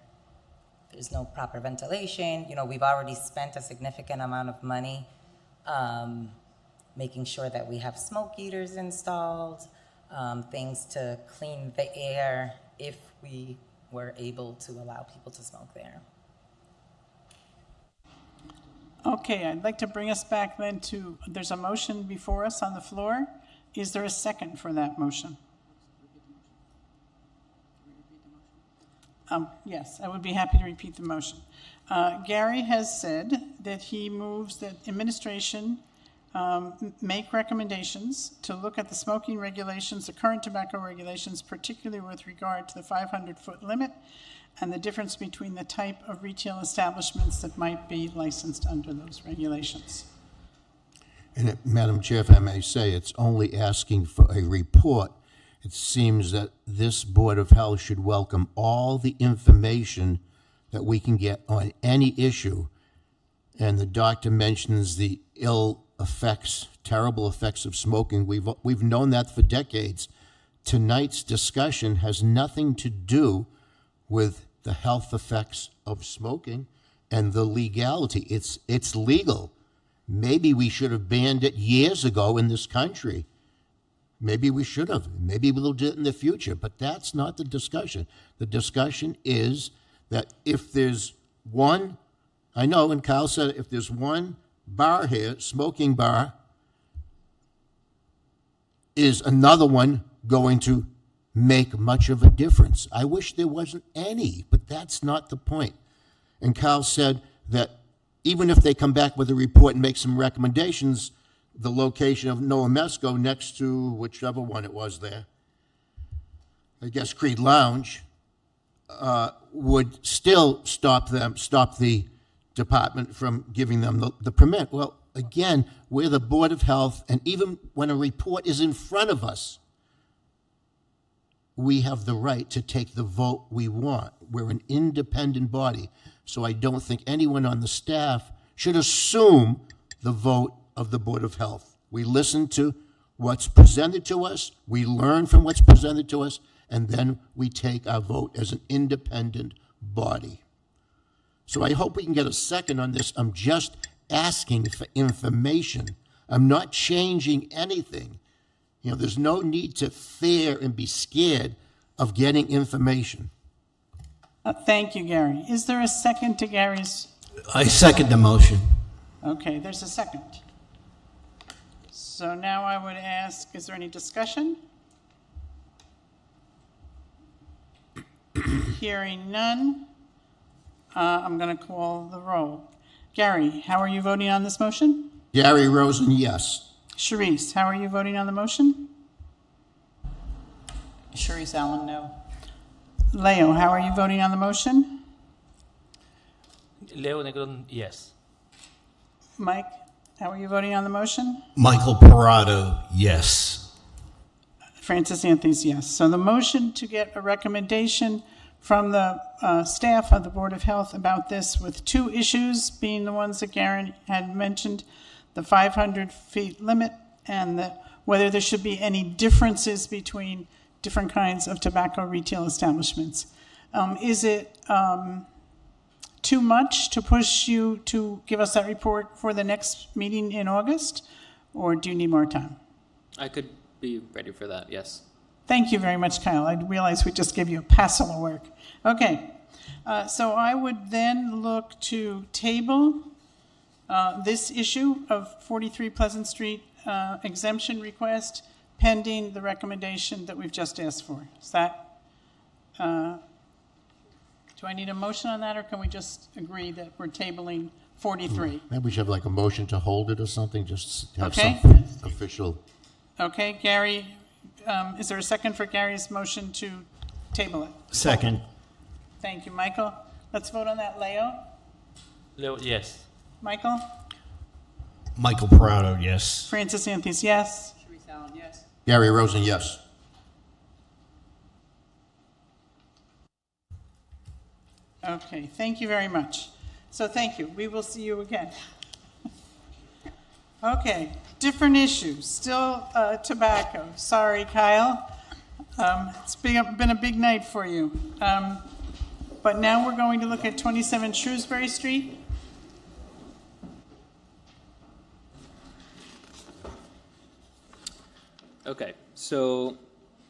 there's no proper ventilation. You know, we've already spent a significant amount of money making sure that we have smoke eaters installed, things to clean the air if we were able to allow people to smoke there. Okay, I'd like to bring us back then to, there's a motion before us on the floor. Is there a second for that motion? Yes, I would be happy to repeat the motion. Gary has said that he moves that administration make recommendations to look at the smoking regulations, the current tobacco regulations, particularly with regard to the 500-foot limit and the difference between the type of retail establishments that might be licensed under those regulations. And Madam Chair, if I may say, it's only asking for a report. It seems that this Board of Health should welcome all the information that we can get on any issue. And the doctor mentions the ill effects, terrible effects of smoking. We've known that for decades. Tonight's discussion has nothing to do with the health effects of smoking and the legality. It's legal. Maybe we should have banned it years ago in this country. Maybe we should have. Maybe we'll do it in the future, but that's not the discussion. The discussion is that if there's one, I know, and Kyle said, if there's one bar here, smoking bar, is another one going to make much of a difference? I wish there wasn't any, but that's not the point. And Kyle said that even if they come back with a report and make some recommendations, the location of Noah Mesco next to whichever one it was there, I guess Creed Lounge, would still stop the department from giving them the permit. Well, again, we're the Board of Health, and even when a report is in front of us, we have the right to take the vote we want. We're an independent body, so I don't think anyone on the staff should assume the vote of the Board of Health. We listen to what's presented to us, we learn from what's presented to us, and then we take our vote as an independent body. So I hope we can get a second on this. I'm just asking for information. I'm not changing anything. You know, there's no need to fear and be scared of getting information. Thank you, Gary. Is there a second to Gary's? I second the motion. Okay, there's a second. So now I would ask, is there any discussion? Hearing none, I'm going to call the roll. Gary, how are you voting on this motion? Gary Rosen, yes. Sharice, how are you voting on the motion? Sharice Allen, no. Leo, how are you voting on the motion? Leo Negron, yes. Mike, how are you voting on the motion? Michael Parado, yes. Francis Anthony's yes. So the motion to get a recommendation from the staff of the Board of Health about this, with two issues being the ones that Garen had mentioned, the 500 feet limit and whether there should be any differences between different kinds of tobacco retail establishments. Is it too much to push you to give us that report for the next meeting in August, or do you need more time? I could be ready for that, yes. Thank you very much, Kyle. I realize we just gave you a passel of work. Okay, so I would then look to table this issue of 43 Pleasant Street exemption request pending the recommendation that we've just asked for. Is that, do I need a motion on that, or can we just agree that we're tabling 43? Maybe we should have like a motion to hold it or something, just to have Okay. something official. Okay, Gary, is there a second for Gary's motion to table it? Second. Thank you, Michael. Let's vote on that. Leo? Leo, yes. Michael? Michael Parado, yes. Francis Anthony's yes. Sharice Allen, yes. Gary Rosen, yes. Okay, thank you very much. So thank you. We will see you again. Okay, different issues. Still tobacco. Sorry, Kyle. It's been a big night for you. But now we're going to look at 27 Shrewsbury Street. Okay, so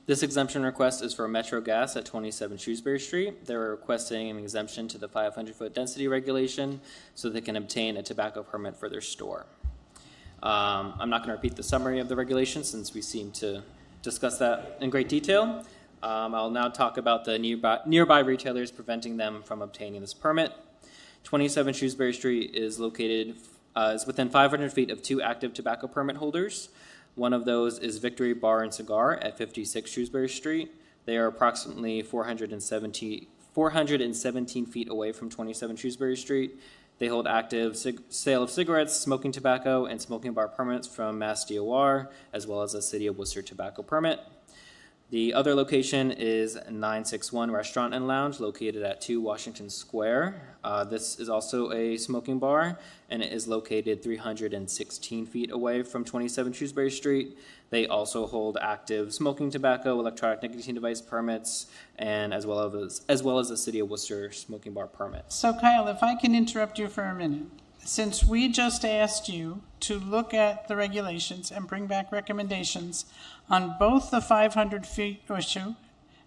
this exemption request is for Metro Gas at 27 Shrewsbury Street. They're requesting an exemption to the 500-foot density regulation so they can obtain a tobacco permit for their store. I'm not going to repeat the summary of the regulations since we seem to discuss that in great detail. I'll now talk about the nearby retailers preventing them from obtaining this permit. 27 Shrewsbury Street is located is within 500 feet of two active tobacco permit holders. One of those is Victory Bar and Cigar at 56 Shrewsbury Street. They are approximately 417 feet away from 27 Shrewsbury Street. They hold active sale of cigarettes, smoking tobacco, and smoking bar permits from Mass DOR, as well as a City of Worcester tobacco permit. The other location is 961 Restaurant and Lounge, located at 2 Washington Square. This is also a smoking bar, and it is located 316 feet away from 27 Shrewsbury Street. They also hold active smoking tobacco, electronic nicotine device permits, and as well as the City of Worcester smoking bar permit. So Kyle, if I can interrupt you for a minute. Since we just asked you to look at the regulations and bring back recommendations on both the 500 feet issue,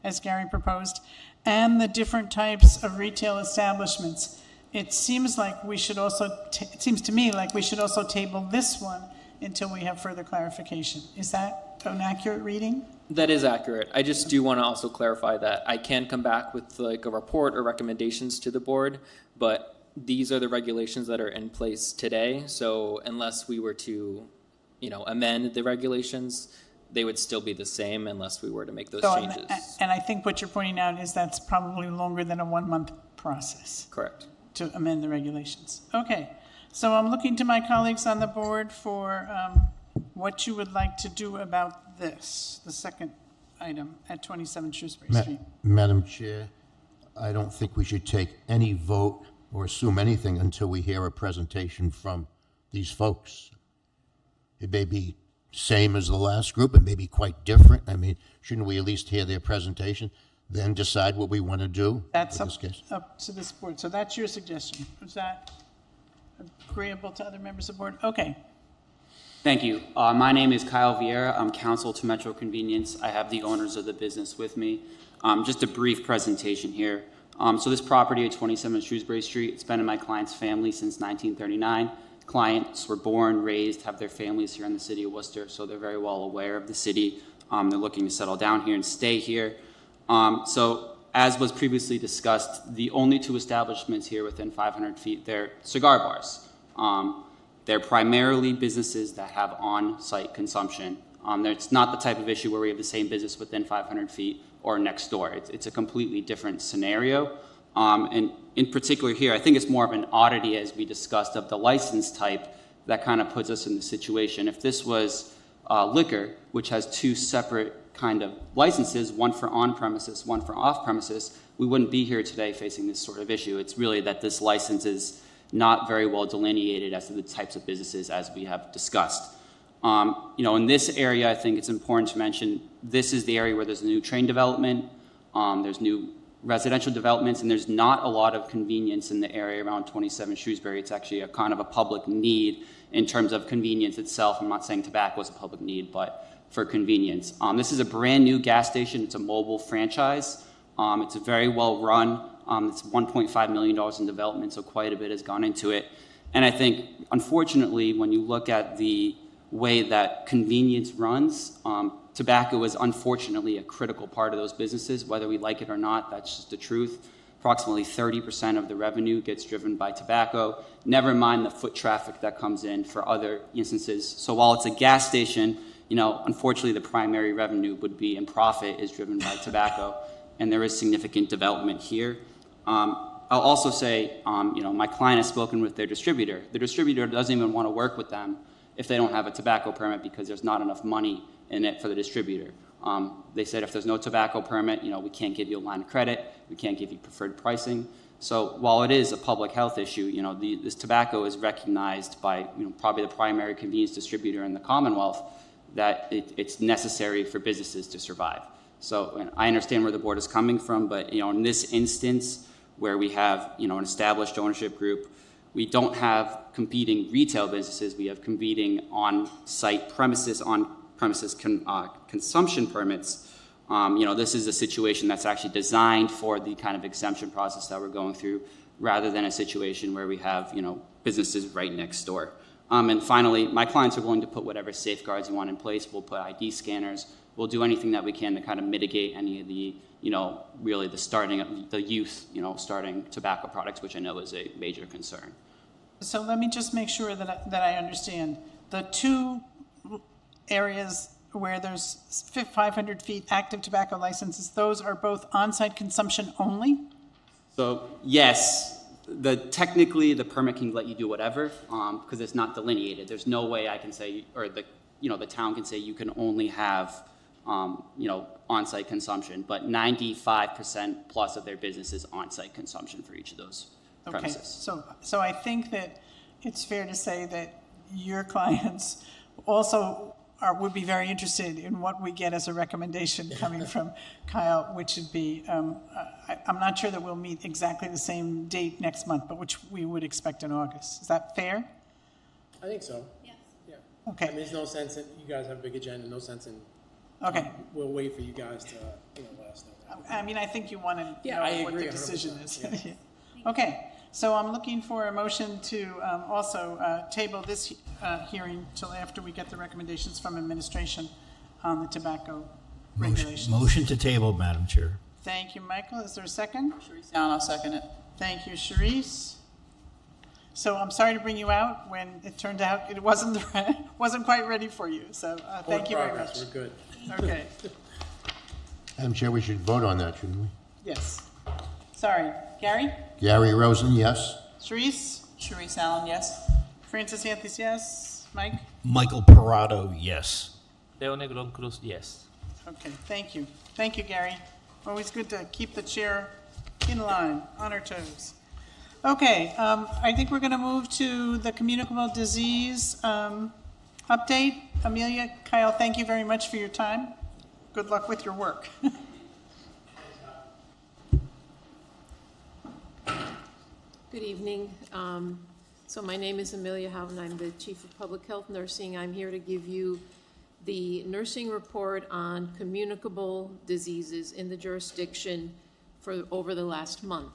as Gary proposed, and the different types of retail establishments, it seems like we should also, it seems to me like we should also table this one until we have further clarification. Is that an accurate reading? That is accurate. I just do want to also clarify that I can come back with like a report or recommendations to the board, but these are the regulations that are in place today. So unless we were to, amend the regulations, they would still be the same unless we were to make those So, changes. and I think what you're pointing out is that's probably longer than a 1-month process Correct. to amend the regulations. Okay, so I'm looking to my colleagues on the board for what you would like to do about this, the second item at 27 Shrewsbury Street. Madam Chair, I don't think we should take any vote or assume anything until we hear a presentation from these folks. It may be same as the last group, it may be quite different. I mean, shouldn't we at least hear their presentation, then decide what we want to do? That's with this case? up to this board. So that's your suggestion. Is that agreeable to other members of the board? Okay. Thank you. My name is Kyle Vieira. I'm counsel to Metro Convenience. I have the owners of the business with me. Just a brief presentation here. So this property at 27 Shrewsbury Street, it's been in my client's family since 1939. Clients were born, raised, have their families here in the city of Worcester, so they're very well aware of the city. They're looking to settle down here and stay here. So as was previously discussed, the only two establishments here within 500 feet, they're cigar bars. They're primarily businesses that have on-site consumption. It's not the type of issue where we have the same business within 500 feet or next door. It's a completely different scenario. And in particular here, I think it's more of an oddity, as we discussed, of the license type that kind of puts us in the situation. If this was liquor, which has two separate kind of licenses, one for on-premises, one for off-premises, we wouldn't be here today facing this sort of issue. It's really that this license is not very well delineated as to the types of businesses as we have discussed. In this area, I think it's important to mention, this is the area where there's a new train development, there's new residential developments, and there's not a lot of convenience in the area around 27 Shrewsbury. It's actually a kind of a public need in terms of convenience itself. I'm not saying tobacco is a public need, but for convenience. This is a brand new gas station. It's a mobile franchise. It's very well run. It's $1.5 million in development, so quite a bit has gone into it. And I think, unfortunately, when you look at the way that convenience runs, tobacco is unfortunately a critical part of those businesses, whether we like it or not. That's just the truth. Approximately 30% of the revenue gets driven by tobacco, never mind the foot traffic that comes in for other instances. So while it's a gas station, unfortunately the primary revenue would be, and profit is driven by tobacco, and there is significant development here. I'll also say, my client has spoken with their distributor. The distributor doesn't even want to work with them if they don't have a tobacco permit because there's not enough money in it for the distributor. They said if there's no tobacco permit, we can't give you a line of credit, we can't give you preferred pricing. So while it is a public health issue, this tobacco is recognized by probably the primary convenience distributor in the Commonwealth that it's necessary for businesses to survive. So I understand where the board is coming from, but in this instance where we have an established ownership group, we don't have competing retail businesses. We have competing on-site premises, on-premises consumption permits. This is a situation that's actually designed for the kind of exemption process that we're going through, rather than a situation where we have businesses right next door. And finally, my clients are going to put whatever safeguards you want in place. We'll put ID scanners. We'll do anything that we can to kind of mitigate any of the, really the starting of the youth, starting tobacco products, which I know is a major concern. So let me just make sure that I understand. The two areas where there's 500 feet active tobacco licenses, those are both on-site consumption only? So yes, technically the permit can let you do whatever because it's not delineated. There's no way I can say, or the town can say you can only have on-site consumption, but 95% plus of their business is on-site consumption for each of those premises. Okay, so I think that it's fair to say that your clients also would be very interested in what we get as a recommendation coming from Kyle, which would be, I'm not sure that we'll meet exactly the same date next month, but which we would expect in August. Is that fair? I think so. Yes. Yeah. Okay. I mean, there's no sense in, you guys have a big agenda, no sense in. Okay. We'll wait for you guys to, let us know. I mean, I think you want to know I what agree, the decision 100%, is. yeah. Okay, so I'm looking for a motion to also table this hearing till after we get the recommendations from administration on the tobacco regulations. Motion to table, Madam Chair. Thank you, Michael. Is there a second? I'll second it. Thank you, Sharice. So I'm sorry to bring you out when it turned out it wasn't quite ready for you. So thank you very much. We're good. Okay. Madam Chair, we should vote on that, shouldn't we? Yes. Sorry. Gary? Gary Rosen, yes. Sharice? Sharice Allen, yes. Francis Anthony, yes. Mike? Michael Parado, yes. Leo Negron Cruz, yes. Okay, thank you. Thank you, Gary. Always good to keep the chair in line, on her toes. Okay, I think we're going to move to the communicable disease update. Amelia, Kyle, thank you very much for your time. Good luck with your work. Good evening. So my name is Amelia Houghton. I'm the Chief of Public Health Nursing. I'm here to give you the nursing report on communicable diseases in the jurisdiction for over the last month.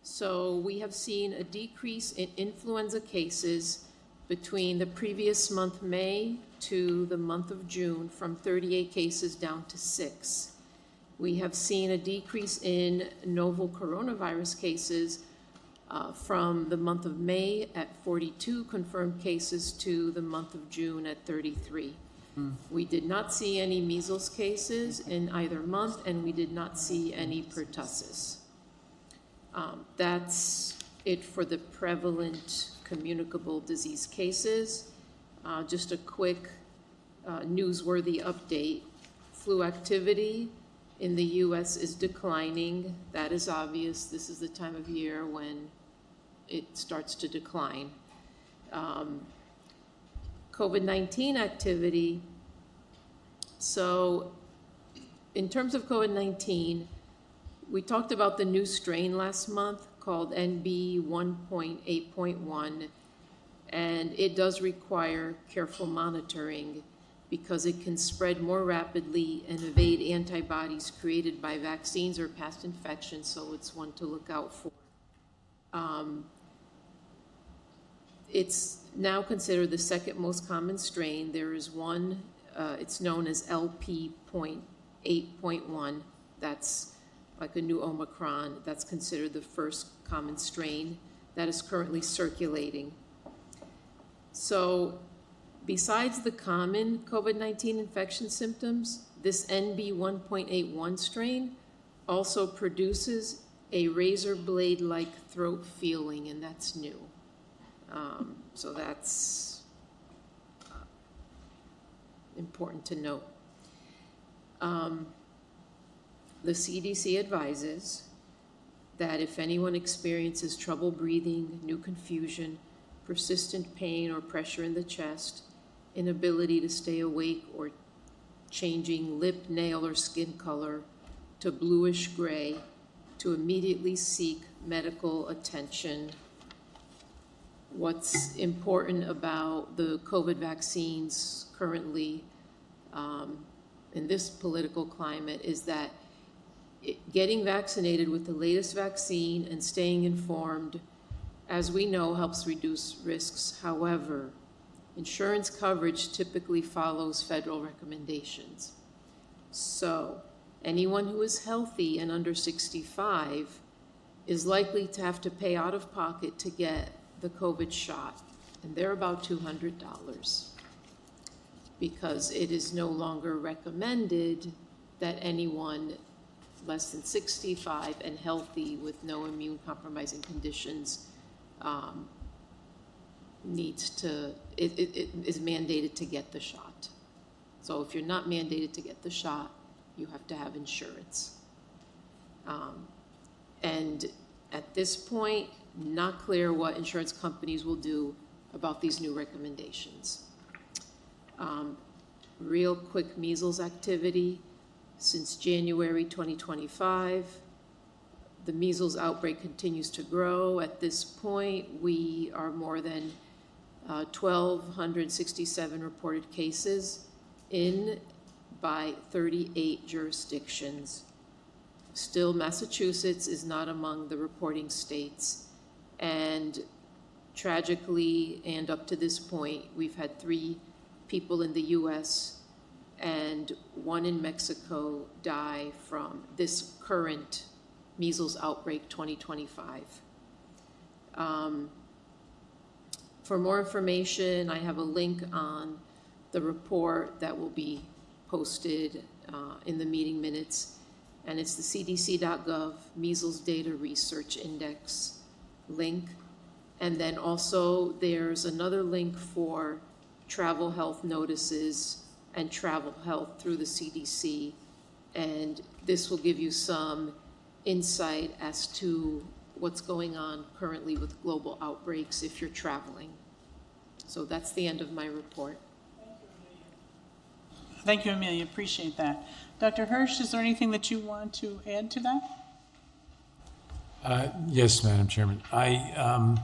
So we have seen a decrease in influenza cases between the previous month, May, to the month of June, from 38 cases down to 6. We have seen a decrease in novel coronavirus cases from the month of May at 42 confirmed cases to the month of June at 33. We did not see any measles cases in either month, and we did not see any pertussis. That's it for the prevalent communicable disease cases. Just a quick newsworthy update. Flu activity in the U.S. is declining. That is obvious. This is the time of year when it starts to decline. COVID-19 activity. So in terms of COVID-19, we talked about the new strain last month called NB 1.8.1, and it does require careful monitoring because it can spread more rapidly and evade antibodies created by vaccines or past infections, so it's one to look out for. It's now considered the second most common strain. There is one, it's known as LP.8.1. That's like a new Omicron. That's considered the first common strain that is currently circulating. So besides the common COVID-19 infection symptoms, this NB 1.81 strain also produces a razor blade-like throat feeling, and that's new. So that's important to note. The CDC advises that if anyone experiences trouble breathing, new confusion, persistent pain or pressure in the chest, inability to stay awake, or changing lip, nail, or skin color to bluish gray, to immediately seek medical attention. What's important about the COVID vaccines currently in this political climate is that getting vaccinated with the latest vaccine and staying informed, as we know, helps reduce risks. However, insurance coverage typically follows federal recommendations. So anyone who is healthy and under 65 is likely to have to pay out of pocket to get the COVID shot, and they're about $200 because it is no longer recommended that anyone less than 65 and healthy with no immune compromising conditions is mandated to get the shot. So if you're not mandated to get the shot, you have to have insurance. And at this point, not clear what insurance companies will do about these new recommendations. Real quick measles activity. Since January 2025, the measles outbreak continues to grow. At this point, we are more than 1,267 reported cases by 38 jurisdictions. Still, Massachusetts is not among the reporting states. And tragically, and up to this point, we've had 3 people in the US and 1 in Mexico die from this current measles outbreak 2025. For more information, I have a link on the report that will be posted in the meeting minutes, and it's the cdc.gov Measles Data Research Index link. And then also there's another link for travel health notices and travel health through the CDC. And this will give you some insight as to what's going on currently with global outbreaks if you're traveling. So that's the end of my report. Thank you, Amelia. Appreciate that. Dr. Hirsch, is there anything that you want to add to that? Yes, Madam Chairman. I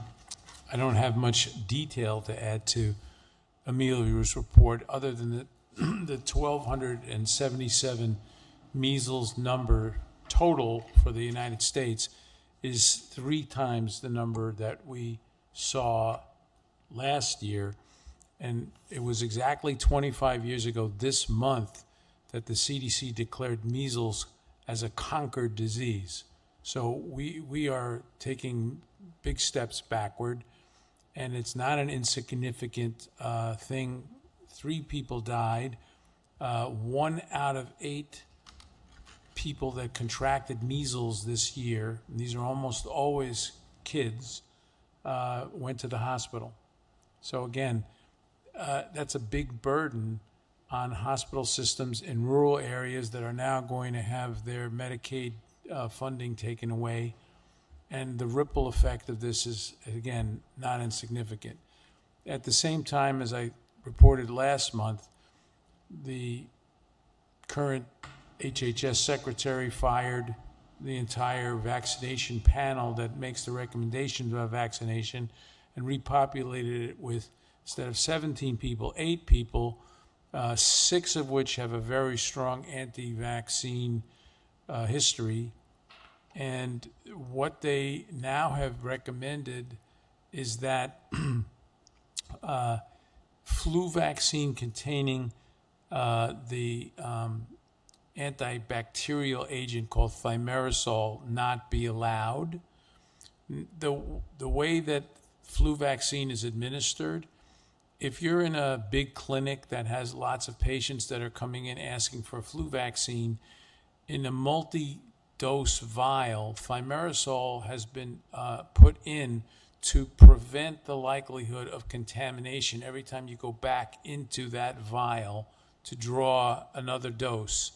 don't have much detail to add to Amelia's report other than the 1,277 measles number total for the United States is 3 times the number that we saw last year. And it was exactly 25 years ago this month that the CDC declared measles as a conquered disease. So we are taking big steps backward, and it's not an insignificant thing. 3 people died. 1 out of 8 people that contracted measles this year, and these are almost always kids, went to the hospital. So again, that's a big burden on hospital systems in rural areas that are now going to have their Medicaid funding taken away. And the ripple effect of this is, again, not insignificant. At the same time, as I reported last month, the current HHS secretary fired the entire vaccination panel that makes the recommendations about vaccination and repopulated it with, instead of 17 people, 8 people, 6 of which have a very strong anti-vaccine history. And what they now have recommended is that flu vaccine containing the antibacterial agent called thimerosal not be allowed. The way that flu vaccine is administered, if you're in a big clinic that has lots of patients that are coming in asking for a flu vaccine, in a multi-dose vial, thimerosal has been put in to prevent the likelihood of contamination every time you go back into that vial to draw another dose.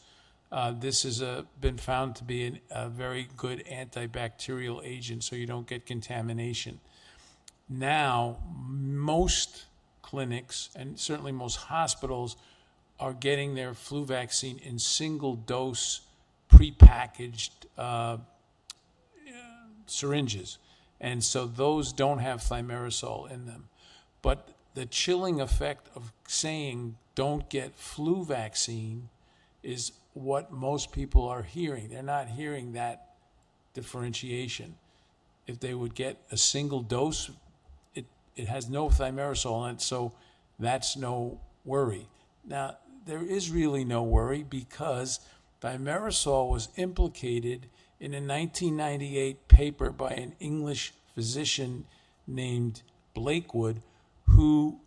This has been found to be a very good antibacterial agent so you don't get contamination. Now, most clinics and certainly most hospitals are getting their flu vaccine in single-dose prepackaged syringes. And so those don't have thimerosal in them. But the chilling effect of saying don't get flu vaccine is what most people are hearing. They're not hearing that differentiation. If they would get a single dose, it has no thimerosal in it, so that's no worry. Now, there is really no worry because thimerosal was implicated in a 1998 paper by an English physician named Blakewood, who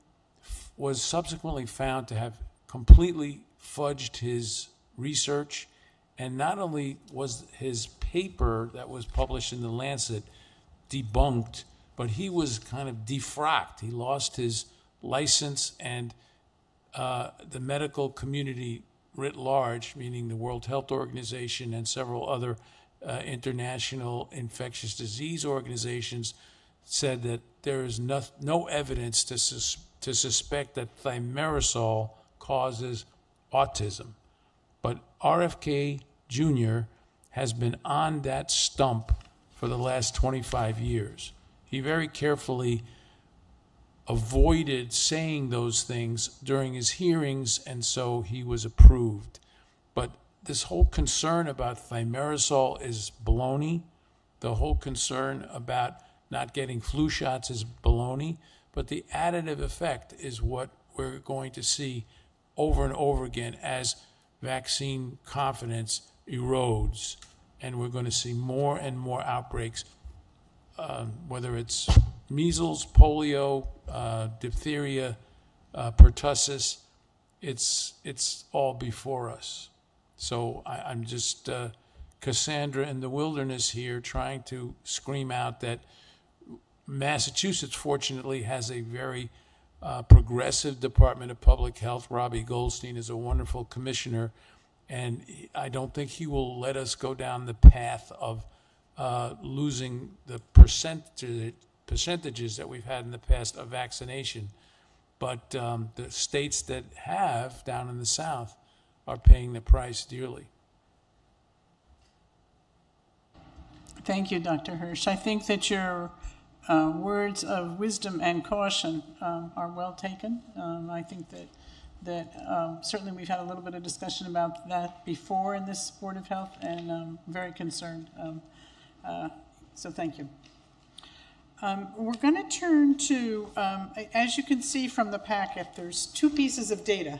was subsequently found to have completely fudged his research. And not only was his paper that was published in The Lancet debunked, but he was kind of defrocked. He lost his license, and the medical community writ large, meaning the World Health Organization and several other international infectious disease organizations, said that there is no evidence to suspect that thimerosal causes autism. But RFK Jr. has been on that stump for the last 25 years. He very carefully avoided saying those things during his hearings, and so he was approved. But this whole concern about thimerosal is baloney. The whole concern about not getting flu shots is baloney. But the additive effect is what we're going to see over and over again as vaccine confidence erodes. And we're going to see more and more outbreaks, whether it's measles, polio, diphtheria, pertussis, it's all before us. So I'm just Cassandra in the wilderness here, trying to scream out that Massachusetts, fortunately, has a very progressive Department of Public Health. Robbie Goldstein is a wonderful commissioner, and I don't think he will let us go down the path of losing the percentages that we've had in the past of vaccination. But the states that have, down in the South, are paying the price dearly. Thank you, Dr. Hirsch. I think that your words of wisdom and caution are well taken. I think that certainly we've had a little bit of discussion about that before in this Board of Health, and I'm very concerned. So thank you. We're going to turn to, as you can see from the packet, there's two pieces of data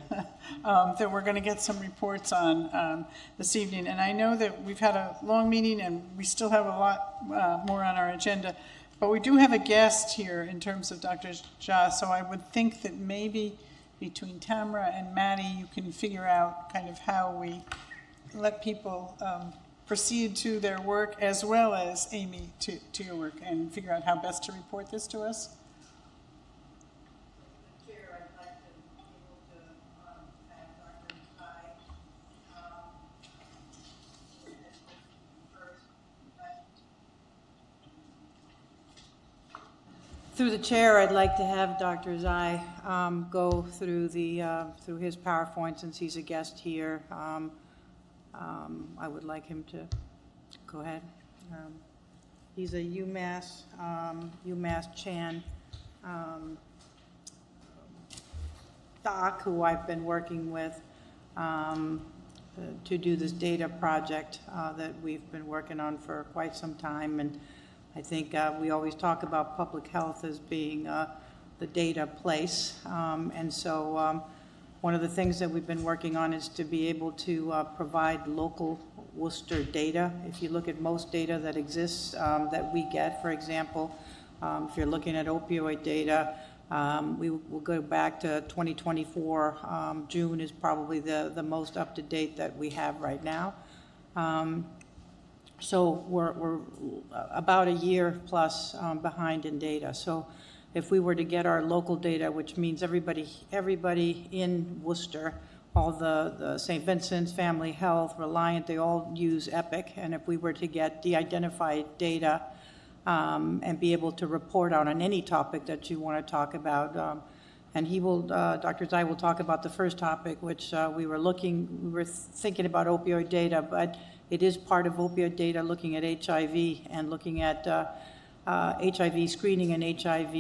that we're going to get some reports on this evening. And I know that we've had a long meeting and we still have a lot more on our agenda, but we do have a guest here in terms of Dr. Jha, so I would think that maybe between Tamara and Maddie, you can figure out kind of how we let people proceed to their work, as well as Amy to your work, and figure out how best to report this to us. Through the chair, I'd like to have Dr. Zhai go through through his PowerPoint, since he's a guest here. I would like him to go ahead. He's a UMass Chan doc who I've been working with to do this data project that we've been working on for quite some time. And I think we always talk about public health as being the data place. And so one of the things that we've been working on is to be able to provide local Worcester data. If you look at most data that exists that we get, for example, if you're looking at opioid data, we will go back to 2024. June is probably the most up-to-date that we have right now. So we're about a year plus behind in data. So if we were to get our local data, which means everybody in Worcester, all the St. Vincent's, Family Health, Reliant, they all use Epic. And if we were to get de-identified data and be able to report out on any topic that you want to talk about, and he will, Dr. Zhai will talk about the first topic, which we were thinking about opioid data, but it is part of opioid data, looking at HIV and looking at HIV screening and HIV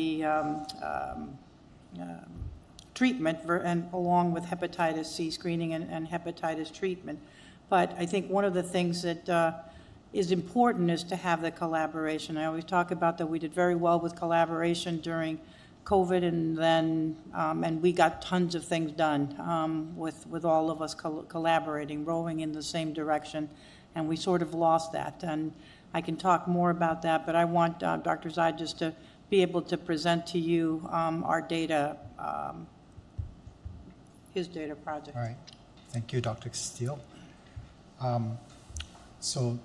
treatment, and along with hepatitis C screening and hepatitis treatment. But I think one of the things that is important is to have the collaboration. I always talk about that we did very well with collaboration during COVID, and then and we got tons of things done with all of us collaborating, rowing in the same direction, and we sort of lost that. And I can talk more about that, but I want Dr. Zhai just to be able to present to you our data, his data project. All right. Thank you, Dr. Castillo. So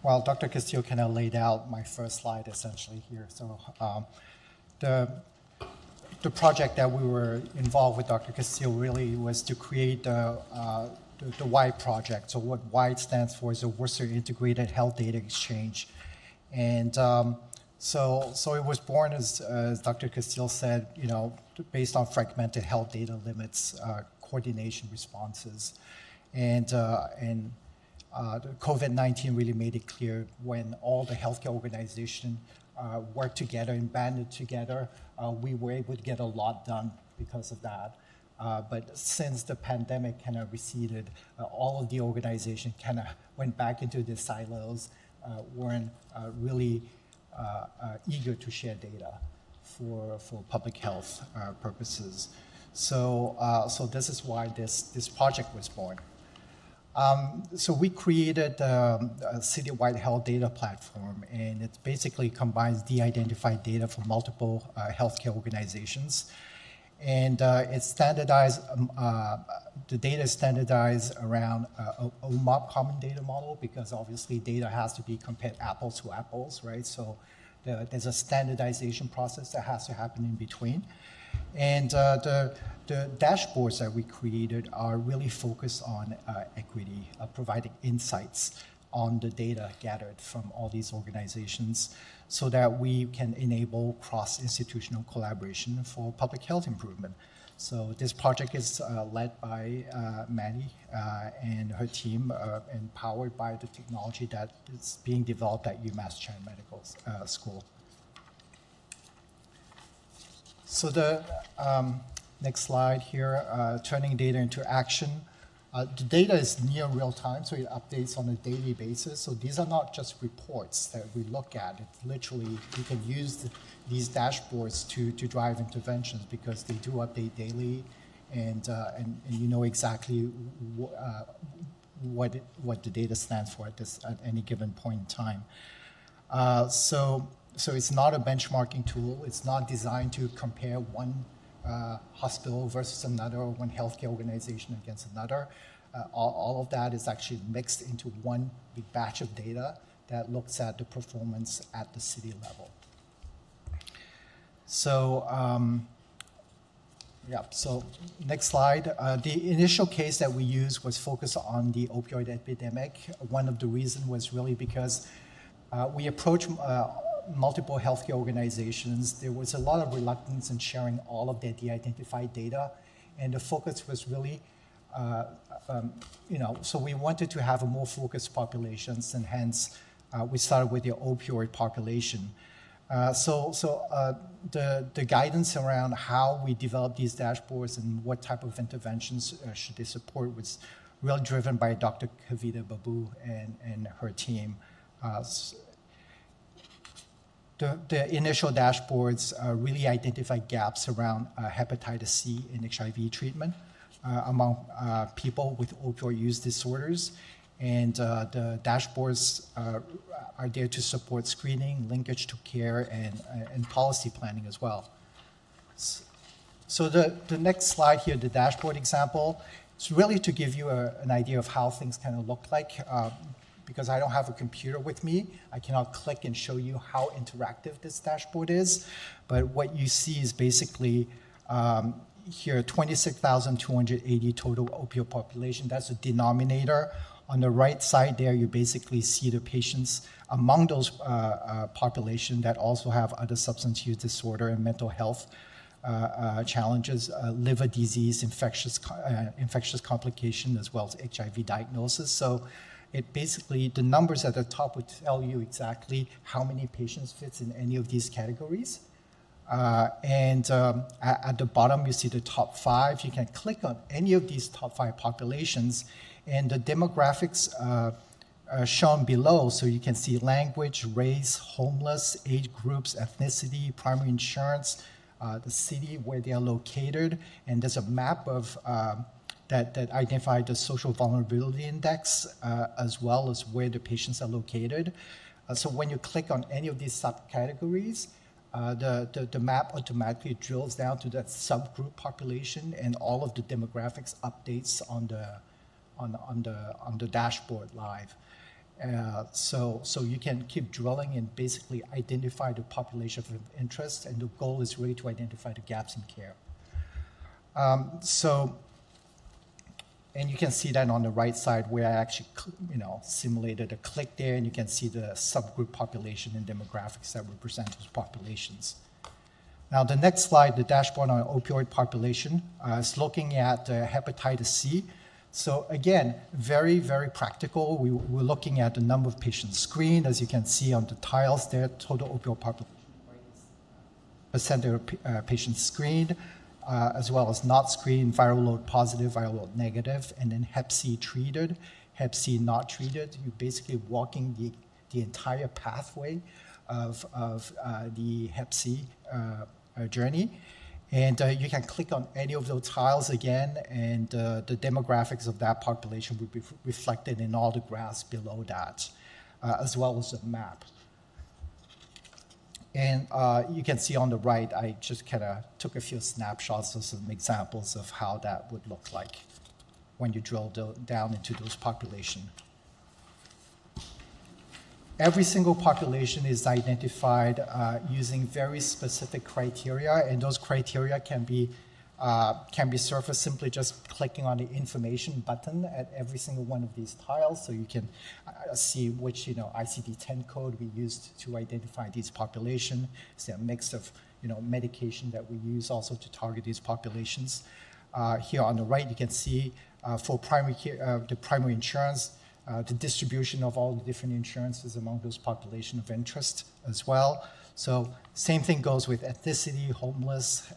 while Dr. Castillo kind of laid out my first slide essentially here, so the project that we were involved with Dr. Castillo really was to create the WIDE project. So what WIDE stands for is the Worcester Integrated Health Data Exchange. And so it was born, as Dr. Castillo said, based on fragmented health data limits, coordination responses. And the COVID-19 really made it clear when all the healthcare organizations worked together and banded together, we were able to get a lot done because of that. But since the pandemic kind of receded, all of the organizations kind of went back into the silos, weren't really eager to share data for public health purposes. So this is why this project was born. So we created a citywide health data platform, and it basically combines de-identified data from multiple healthcare organizations. And it's standardized, the data is standardized around OMOP, common data model, because obviously data has to be compared apples to apples, right? So there's a standardization process that has to happen in between. And the dashboards that we created are really focused on equity, providing insights on the data gathered from all these organizations so that we can enable cross-institutional collaboration for public health improvement. So this project is led by Maddie and her team and powered by the technology that is being developed at UMass Chan Medical School. So the next slide here, turning data into action. The data is near real time, so it updates on a daily basis. So these are not just reports that we look at. It's literally, you can use these dashboards to drive interventions because they do update daily, and you know exactly what the data stands for at any given point in time. So it's not a benchmarking tool. It's not designed to compare one hospital versus another, or one healthcare organization against another. All of that is actually mixed into one big batch of data that looks at the performance at the city level. So, so next slide. The initial case that we used was focused on the opioid epidemic. One of the reasons was really because we approached multiple healthcare organizations. There was a lot of reluctance in sharing all of their de-identified data, and the focus was really, so we wanted to have a more focused populations, and hence we started with the opioid population. The guidance around how we develop these dashboards and what type of interventions should they support was really driven by Dr. Kavita Babu and her team. The initial dashboards really identify gaps around hepatitis C and HIV treatment among people with opioid use disorders. And the dashboards are there to support screening, linkage to care, and policy planning as well. So the next slide here, the dashboard example, is really to give you an idea of how things kind of look like. Because I don't have a computer with me, I cannot click and show you how interactive this dashboard is. But what you see is basically here, 26,280 total opioid population. That's the denominator. On the right side there, you basically see the patients among those population that also have other substance use disorder and mental health challenges, liver disease, infectious complication, as well as HIV diagnosis. So it basically, the numbers at the top would tell you exactly how many patients fits in any of these categories. At the bottom, you see the top 5. You can click on any of these top 5 populations, and the demographics are shown below. So you can see language, race, homeless, age groups, ethnicity, primary insurance, the city where they are located, and there's a map of that identify the social vulnerability index, as well as where the patients are located. So when you click on any of these subcategories, the map automatically drills down to that subgroup population, and all of the demographics updates on the dashboard live. So you can keep drilling and basically identify the population of interest, and the goal is really to identify the gaps in care. And you can see that on the right side where I actually, simulated a click there, and you can see the subgroup population and demographics that represent those populations. Now, the next slide, the dashboard on opioid population, is looking at hepatitis C. So again, very, very practical. We're looking at the number of patients screened, as you can see on the tiles there, total opioid population, percent of patients screened, as well as not screened, viral load positive, viral load negative, and then hep C treated, hep C not treated. You're basically walking the entire pathway of the hep C journey. And you can click on any of those tiles again, and the demographics of that population will be reflected in all the graphs below that, as well as the map. And you can see on the right, I just kind of took a few snapshots of some examples of how that would look like when you drill down into those populations. Every single population is identified using very specific criteria, and those criteria can be surfaced simply just clicking on the information button at every single one of these tiles, so you can see which ICD-10 code we used to identify these populations. It's a mix of medication that we use also to target these populations. Here on the right, you can see for primary care, the primary insurance. The distribution of all the different insurances among those populations of interest as well. So same thing goes with ethnicity, homeless,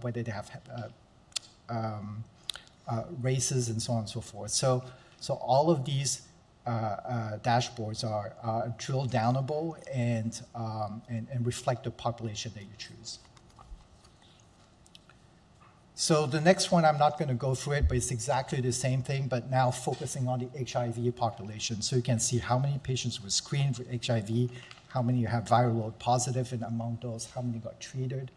whether they have races and so on and so forth. So all of these dashboards are drill downable and reflect the population that you choose. So the next one, I'm not going to go through it, but it's exactly the same thing, but now focusing on the HIV population. So you can see how many patients were screened for HIV, how many have viral load positive, and among those, how many got treated.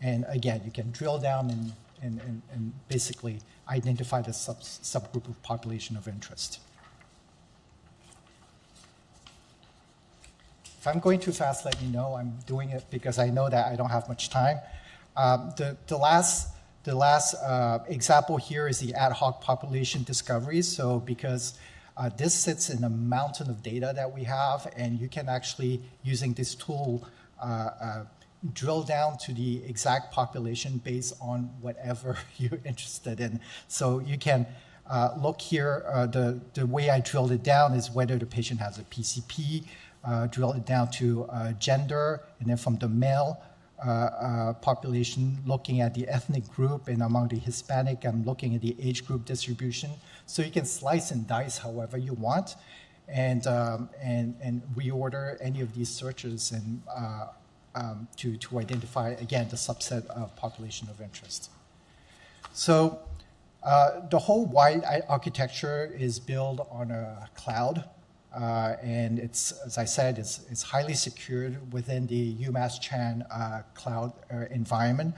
And again, you can drill down and basically identify the subgroup of population of interest. If I'm going too fast, let me know. I'm doing it because I know that I don't have much time. The last example here is the ad hoc population discovery. So because this sits in a mountain of data that we have, and you can actually, using this tool, drill down to the exact population based on whatever you're interested in. So you can look here, the way I drilled it down is whether the patient has a PCP, drill it down to gender, and then from the male population, looking at the ethnic group, and among the Hispanic, I'm looking at the age group distribution. So you can slice and dice however you want, and reorder any of these searches and to identify, again, the subset of population of interest. So the whole wide architecture is built on a cloud. And it's, as I said, it's highly secured within the UMass Chan cloud environment.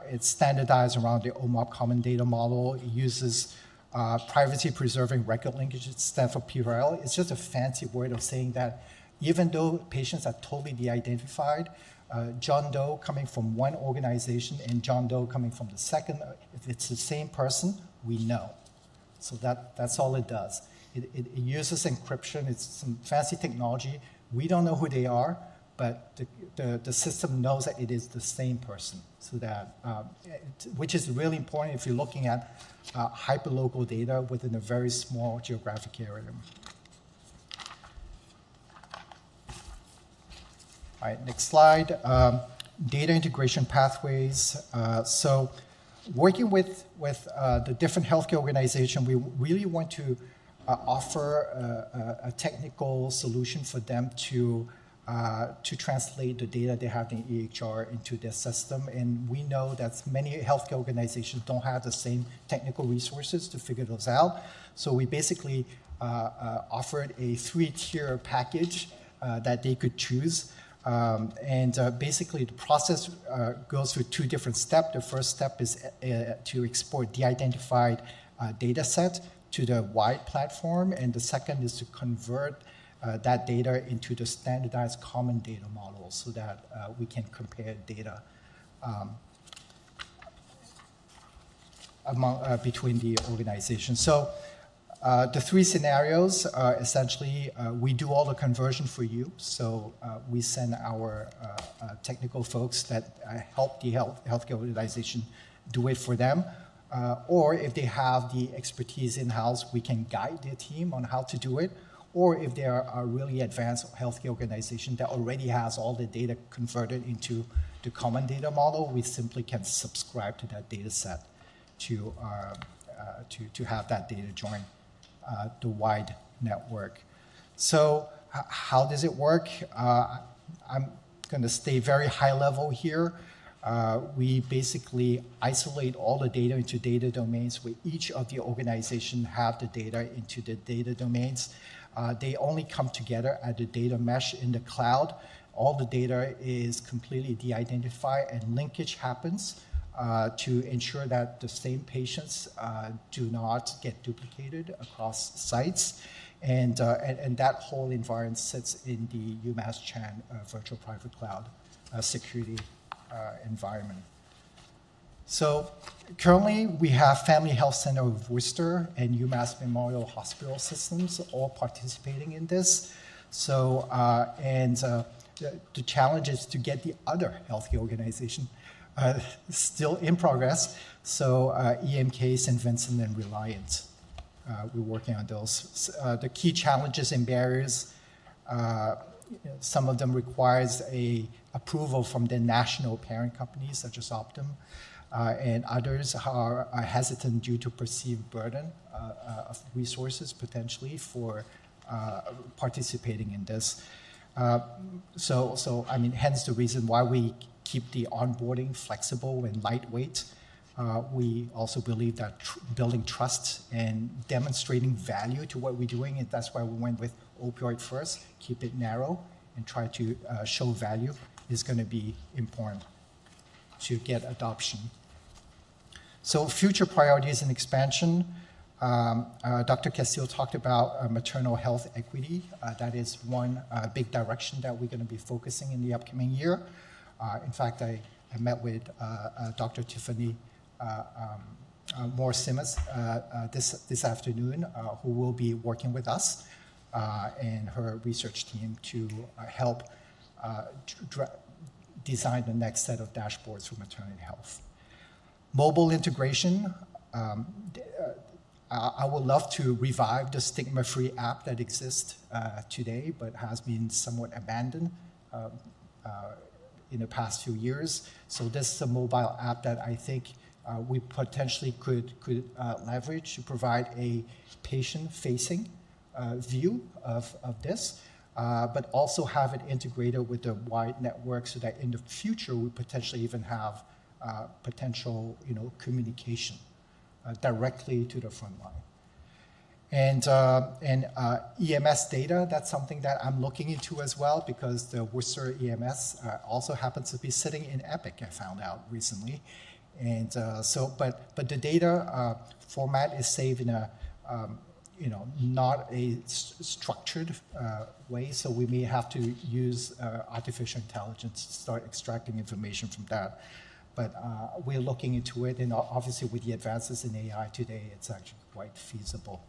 It's standardized around the OMOP Common Data Model. It uses privacy-preserving record linkage. It stands for PRL. It's just a fancy word of saying that even though patients are totally de-identified, John Doe coming from one organization and John Doe coming from the second, if it's the same person, we know. So that's all it does. It uses encryption. It's some fancy technology. We don't know who they are, but the system knows that it is the same person. So that, which is really important if you're looking at hyperlocal data within a very small geographic area. All right, next slide. Data integration pathways. So working with the different healthcare organizations, we really want to offer a technical solution for them to translate the data they have in EHR into their system. And we know that many healthcare organizations don't have the same technical resources to figure those out. So we basically offered a 3-tier package that they could choose. Basically, the process goes through 2 different steps. The first step is to export de-identified data set to the wide platform, and the second is to convert that data into the standardized common data model so that we can compare data between the organizations. So the 3 scenarios are essentially we do all the conversion for you. So we send our technical folks that help the healthcare organization do it for them. Or if they have the expertise in-house, we can guide their team on how to do it. Or if they are a really advanced healthcare organization that already has all the data converted into the common data model, we simply can subscribe to that data set to have that data join the wide network. So how does it work? I'm going to stay very high level here. We basically isolate all the data into data domains where each of the organization have the data into the data domains. They only come together at the data mesh in the cloud. All the data is completely de-identified and linkage happens to ensure that the same patients do not get duplicated across sites. And that whole environment sits in the UMass Chan virtual private cloud security environment. So currently we have Family Health Center of Worcester and UMass Memorial Hospital Systems all participating in this. So, the challenge is to get the other healthcare organization still in progress. So EMK, St. Vincent, and Reliant, we're working on those. The key challenges and barriers, some of them requires a approval from the national parent companies such as Optum, and others are hesitant due to perceived burden of resources potentially for participating in this. So I mean, hence the reason why we keep the onboarding flexible and lightweight. We also believe that building trust and demonstrating value to what we're doing, and that's why we went with opioid first, keep it narrow, and try to show value is going to be important to get adoption. So future priorities and expansion. Dr. Castillo talked about maternal health equity. That is one big direction that we're going to be focusing in the upcoming year. In fact, I met with Dr. Tiffany Moore-Simmons this afternoon, who will be working with us and her research team to help design the next set of dashboards for maternity health. Mobile integration. I would love to revive the stigma-free app that exists today, but has been somewhat abandoned in the past few years. So this is a mobile app that I think we potentially could leverage to provide a patient-facing view of this, but also have it integrated with the wide network so that in the future we potentially even have potential, communication directly to the front line. And EMS data, that's something that I'm looking into as well, because the Worcester EMS also happens to be sitting in Epic, I found out recently. And but the data format is saved in a, not a structured way, so we may have to use artificial intelligence to start extracting information from that. But we're looking into it, and obviously with the advances in AI today, it's actually quite feasible.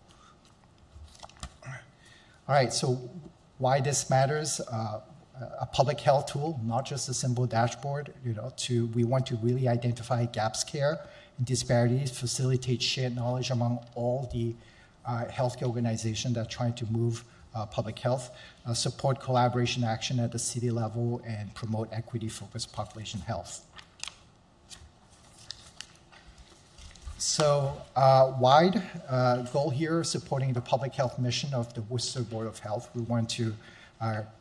All right, so why this matters? A public health tool, not just a simple dashboard. We want to really identify gaps care and disparities, facilitate shared knowledge among all the healthcare organizations that are trying to move public health, support collaboration action at the city level, and promote equity-focused population health. So wide goal here, supporting the public health mission of the Worcester Board of Health. We want to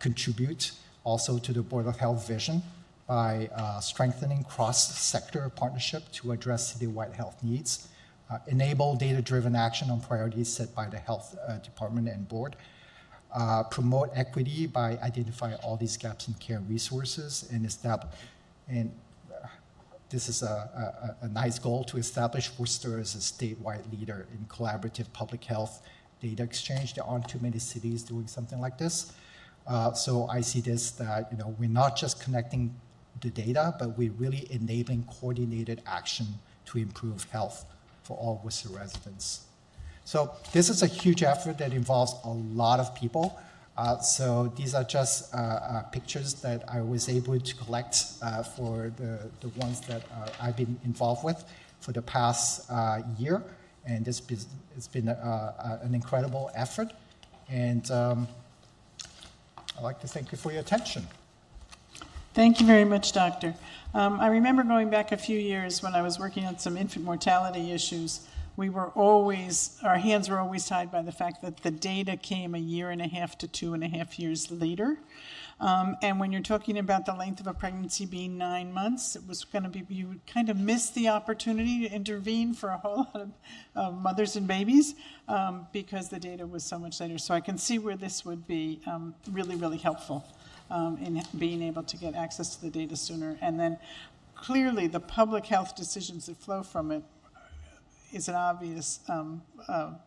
contribute also to the Board of Health vision by strengthening cross-sector partnership to address citywide health needs, enable data-driven action on priorities set by the health department and board, promote equity by identifying all these gaps in care resources, and this is a nice goal to establish Worcester as a statewide leader in collaborative public health data exchange. There aren't too many cities doing something like this. So I see this that we're not just connecting the data, but we're really enabling coordinated action to improve health for all Worcester residents. So this is a huge effort that involves a lot of people. So these are just pictures that I was able to collect for the ones that I've been involved with for the past year. And it's been an incredible effort. And I'd like to thank you for your attention. Thank you very much, Doctor. I remember going back a few years when I was working on some infant mortality issues. Our hands were always tied by the fact that the data came 1.5 to 2.5 years later. And when you're talking about the length of a pregnancy being 9 months, it was going to be, you would kind of miss the opportunity to intervene for a whole lot of mothers and babies because the data was so much later. So I can see where this would be really, really helpful in being able to get access to the data sooner. And then clearly the public health decisions that flow from it is an obvious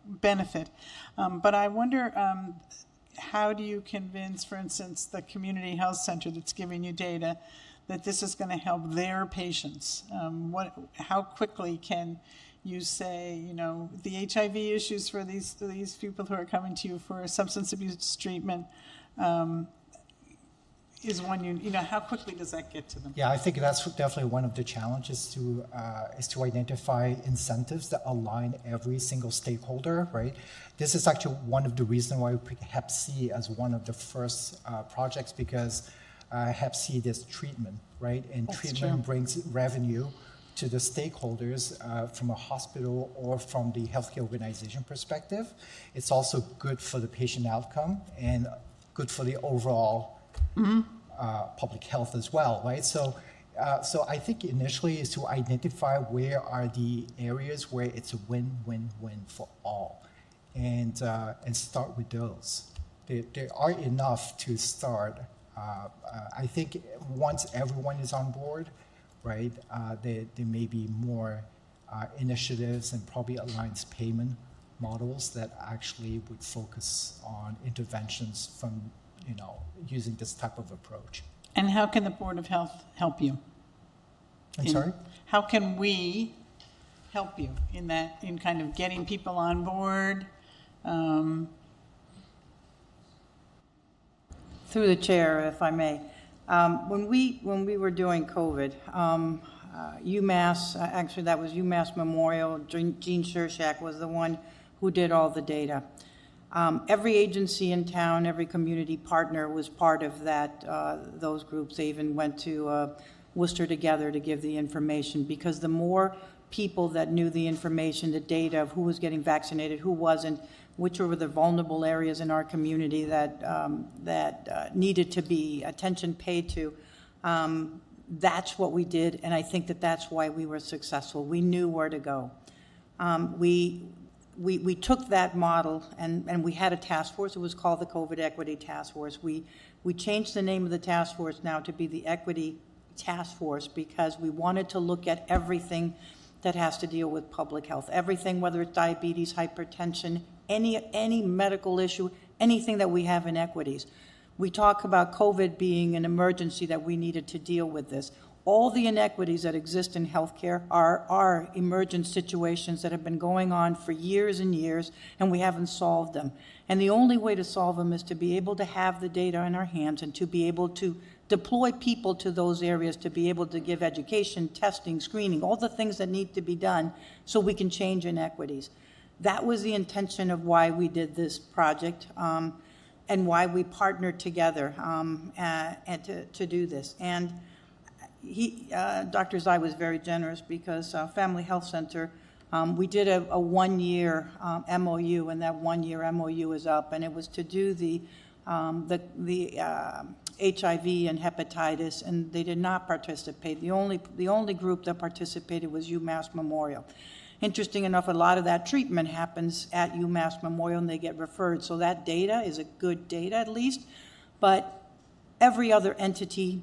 benefit. But I wonder, how do you convince, for instance, the community health center that's giving you data that this is going to help their patients? How quickly can you say, you know, the HIV issues for these people who are coming to you for substance abuse treatment is one you know, how quickly does that get to them? Yeah, I think that's definitely one of the challenges is to identify incentives that align every single stakeholder, right? This is actually one of the reasons why we picked Hep C as one of the first projects, because Hep C is treatment, right? And That's treatment true. brings revenue to the stakeholders from a hospital or from the healthcare organization perspective. It's also good for the patient outcome and good for the overall public health as well, right? So I think initially is to identify where are the areas where it's a win-win-win for all, and start with those. There are enough to start. I think once everyone is on board, right, there may be more initiatives and probably alliance payment models that actually would focus on interventions from, you know, using this type of approach. And how can the Board of Health help you? I'm sorry? How can we help you in that, in kind of getting people on board? Through the chair, if I may. When we were doing COVID, UMass, actually that was UMass Memorial, Gene Shershak was the one who did all the data. Every agency in town, every community partner was part of that, those groups. They even went to Worcester together to give the information, because the more people that knew the information, the data of who was getting vaccinated, who wasn't, which were the vulnerable areas in our community that needed to be attention paid to, that's what we did, and I think that that's why we were successful. We knew where to go. We took that model and we had a task force. It was called the COVID Equity Task Force. We changed the name of the task force now to be the Equity Task Force, because we wanted to look at everything that has to deal with public health. Everything, whether it's diabetes, hypertension, any medical issue, anything that we have in equities. We talk about COVID being an emergency that we needed to deal with this. All the inequities that exist in healthcare are emergent situations that have been going on for years and years, and we haven't solved them. And the only way to solve them is to be able to have the data in our hands and to be able to deploy people to those areas, to be able to give education, testing, screening, all the things that need to be done so we can change inequities. That was the intention of why we did this project, and why we partnered together and to do this. And Dr. Zai was very generous, because Family Health Center, we did a 1-year MOU, and that 1-year MOU is up, and it was to do the HIV and hepatitis, and they did not participate. The only group that participated was UMass Memorial. Interesting enough, a lot of that treatment happens at UMass Memorial, and they get referred. So that data is a good data, at least, but every other entity in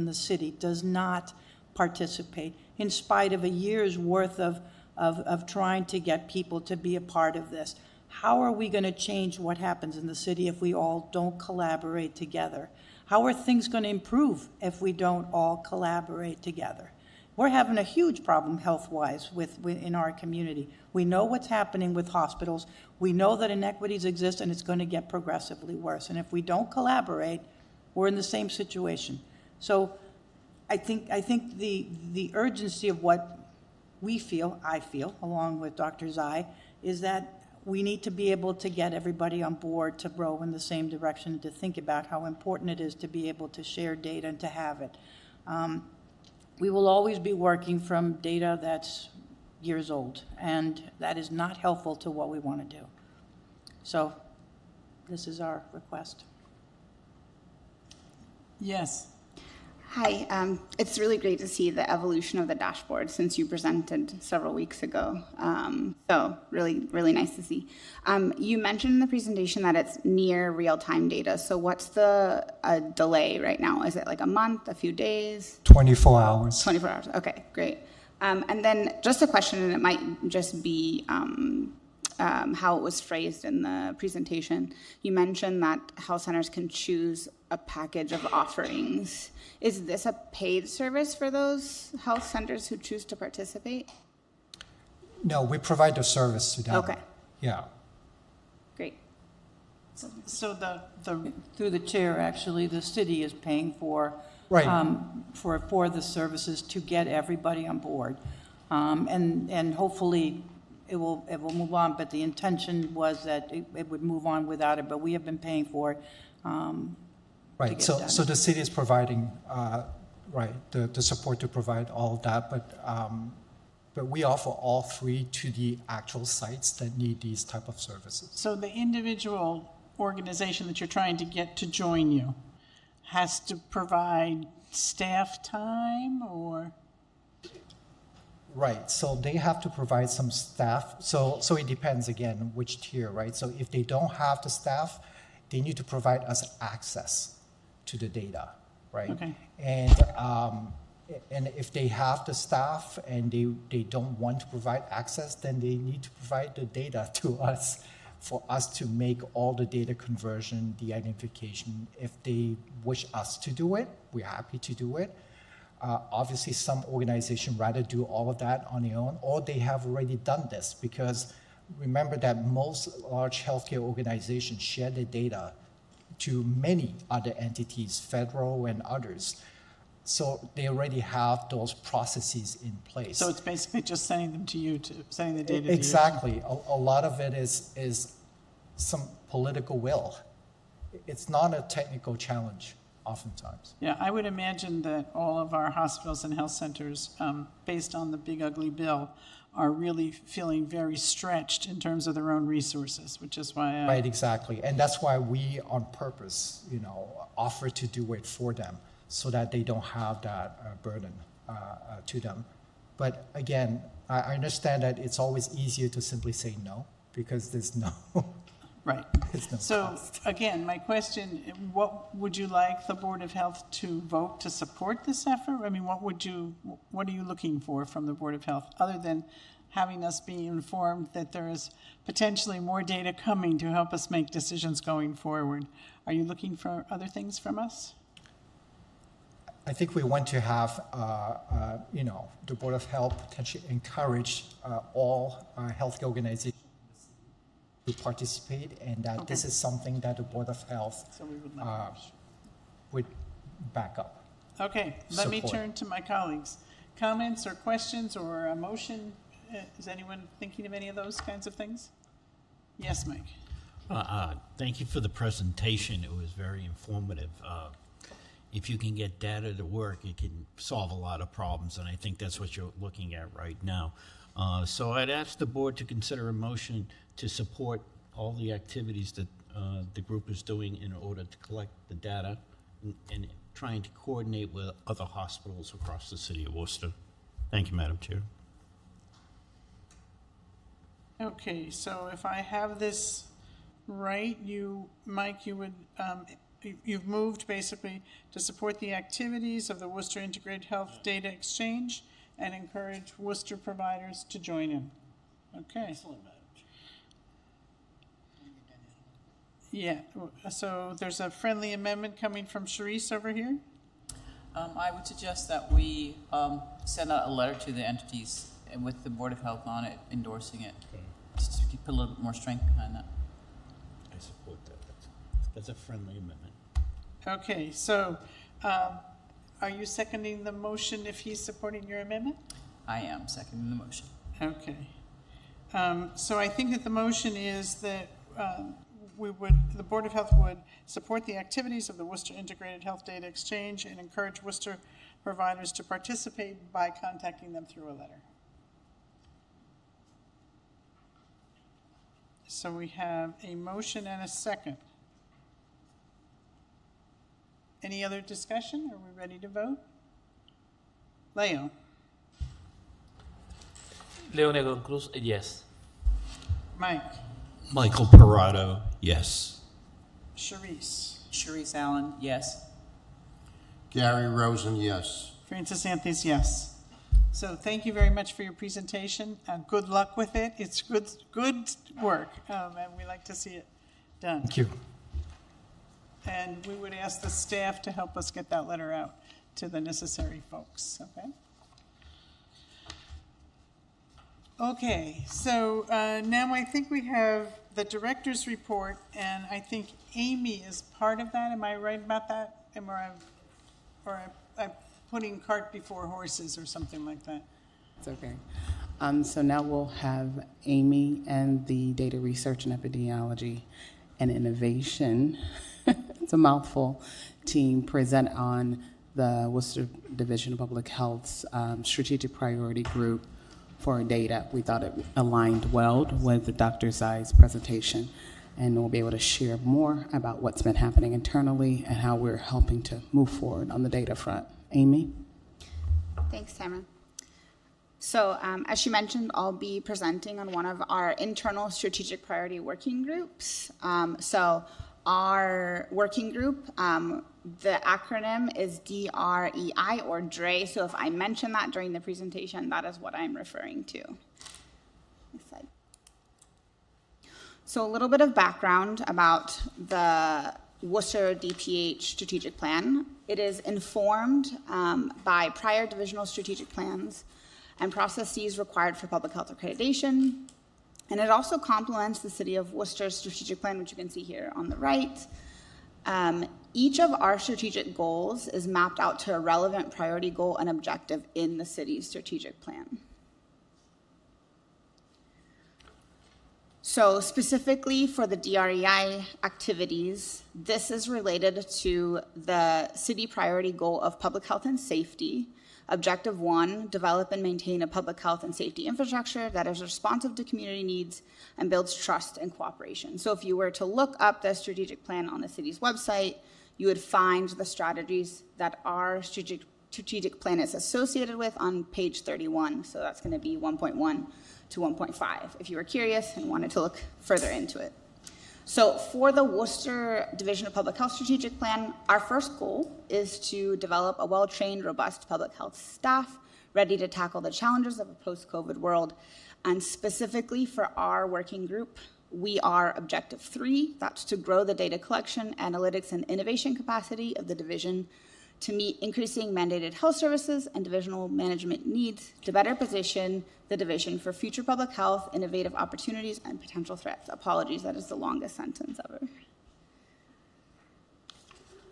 the city does not participate, in spite of a year's worth of trying to get people to be a part of this. How are we going to change what happens in the city if we all don't collaborate together? How are things going to improve if we don't all collaborate together? We're having a huge problem health-wise in our community. We know what's happening with hospitals. We know that inequities exist, and it's going to get progressively worse. And if we don't collaborate, we're in the same situation. So I think the urgency of what I feel, along with Dr. Zai, is that we need to be able to get everybody on board to row in the same direction, to think about how important it is to be able to share data and to have it. We will always be working from data that's years old, and that is not helpful to what we want to do. So this is our request. Yes. Hi, it's really great to see the evolution of the dashboard since you presented several weeks ago. So really, really nice to see. You mentioned in the presentation that it's near real-time data. So what's the delay right now? Is it like a month, a few days? 24 hours. 24 hours, okay, great. And then just a question, and it might just be how it was phrased in the presentation. You mentioned that health centers can choose a package of offerings. Is this a paid service for those health centers who choose to participate? No, we provide the service to them. Okay. Yeah. Great. So through the chair, actually, the city is paying for Right. For the services to get everybody on board, and hopefully it will move on. But the intention was that it would move on without it. But we have been paying for it. Right. So the city is providing the support to provide all of that, but we offer all three to the actual sites that need these type of services. So the individual organization that you're trying to get to join you has to provide staff time, or? Right, so they have to provide some staff. So it depends again which tier, right? So if they don't have the staff, they need to provide us access to the data, right? Okay. And if they have the staff and they don't want to provide access, then they need to provide the data to us for us to make all the data conversion, the identification. If they wish us to do it, we're happy to do it. Obviously, some organizations rather do all of that on their own, or they have already done this, because remember that most large healthcare organizations share their data to many other entities, federal and others. So they already have those processes in place. So it's basically just sending them to you, sending the data to you. Exactly. A lot of it is some political will. It's not a technical challenge oftentimes. Yeah, I would imagine that all of our hospitals and health centers, based on the big ugly bill, are really feeling very stretched in terms of their own resources, which is why Right, exactly. And that's why we, on purpose, offer to do it for them, so that they don't have that burden to them. But again, I understand that it's always easier to simply say no, because there's no right. There's no So cost. again, my question: what would you like the Board of Health to vote to support this effort? I mean, what are you looking for from the Board of Health, other than having us be informed that there is potentially more data coming to help us make decisions going forward? Are you looking for other things from us? I think we want to have, the Board of Health potentially encourage all healthcare organizations to participate, and that this is something that the Board of Health would back up. Okay, let me Support. turn to my colleagues. Comments or questions or a motion? Is anyone thinking of any of those kinds of things? Yes, Mike. Thank you for the presentation. It was very informative. If you can get data to work, it can solve a lot of problems, and I think that's what you're looking at right now. So I'd ask the board to consider a motion to support all the activities that the group is doing in order to collect the data and trying to coordinate with other hospitals across the city of Worcester. Thank you, Madam Chair. Okay, so if I have this right, Mike, you would, you've moved basically to support the activities of the Worcester Integrated Health Data Exchange and encourage Worcester providers to join in. Okay. Excellent, Madam Chair. Yeah, so there's a friendly amendment coming from Sharice over here. I would suggest that we send out a letter to the entities with the Board of Health on it, endorsing it, just to put a little bit more strength behind that. I support that. That's a friendly amendment. Okay, so are you seconding the motion if he's supporting your amendment? I am seconding the motion. Okay. So I think that the motion is that the Board of Health would support the activities of the Worcester Integrated Health Data Exchange and encourage Worcester providers to participate by contacting them through a letter. So we have a motion and a second. Any other discussion? Are we ready to vote? Leo? Leo Negron Cruz, yes. Mike? Michael Parado, yes. Sharice Allen, yes. Gary Rosen, yes. Francis Anthony's yes. So thank you very much for your presentation. Good luck with it. It's good work, and we like to see it done. Thank you. And we would ask the staff to help us get that letter out to the necessary folks, okay? Okay, so now I think we have the director's report, and I think Amy is part of that. Am I right about that? I'm putting cart before horses or something like that. It's okay. So now we'll have Amy and the Data Research and Epidemiology and Innovation, it's a mouthful, team present on the Worcester Division of Public Health's strategic priority group for data. We thought it aligned well with Dr. Zai's presentation, and we'll be able to share more about what's been happening internally and how we're helping to move forward on the data front. Amy? Thanks, Tamara. So as she mentioned, I'll be presenting on one of our internal strategic priority working groups. So our working group, the acronym is DREI or DRE. So if I mention that during the presentation, that is what I'm referring to. Next slide. So a little bit of background about the Worcester DPH strategic plan. It is informed by prior divisional strategic plans and processes required for public health accreditation. And it also complements the City of Worcester's strategic plan, which you can see here on the right. Each of our strategic goals is mapped out to a relevant priority goal and objective in the city's strategic plan. So specifically for the DREI activities, this is related to the city priority goal of public health and safety. Objective 1, develop and maintain a public health and safety infrastructure that is responsive to community needs and builds trust and cooperation. So if you were to look up the strategic plan on the city's website, you would find the strategies that our strategic plan is associated with on page 31. So that's going to be 1.1 to 1.5, if you were curious and wanted to look further into it. So for the Worcester Division of Public Health Strategic Plan, our first goal is to develop a well-trained, robust public health staff ready to tackle the challenges of a post-COVID world. And specifically for our working group, we are Objective 3, that's to grow the data collection, analytics, and innovation capacity of the division to meet increasing mandated health services and divisional management needs to better position the division for future public health, innovative opportunities, and potential threats. Apologies, that is the longest sentence ever.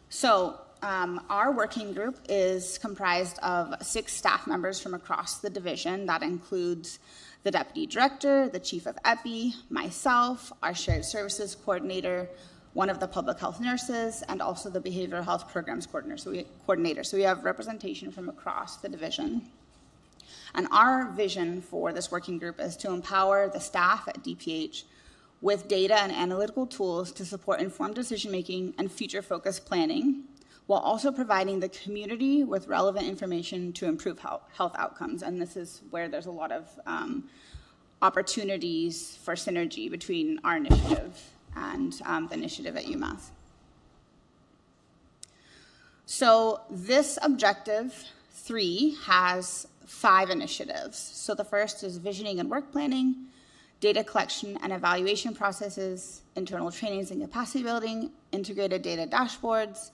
So our working group is comprised of 6 staff members from across the division. That includes the deputy director, the chief of EPI, myself, our shared services coordinator, one of the public health nurses, and also the behavioral health programs coordinator. So we have representation from across the division. And our vision for this working group is to empower the staff at DPH with data and analytical tools to support informed decision-making and future-focused planning, while also providing the community with relevant information to improve health outcomes. And this is where there's a lot of opportunities for synergy between our initiative and the initiative at UMass. So this Objective 3 has 5 initiatives. So the first is visioning and work planning, data collection and evaluation processes, internal trainings and capacity building, integrated data dashboards,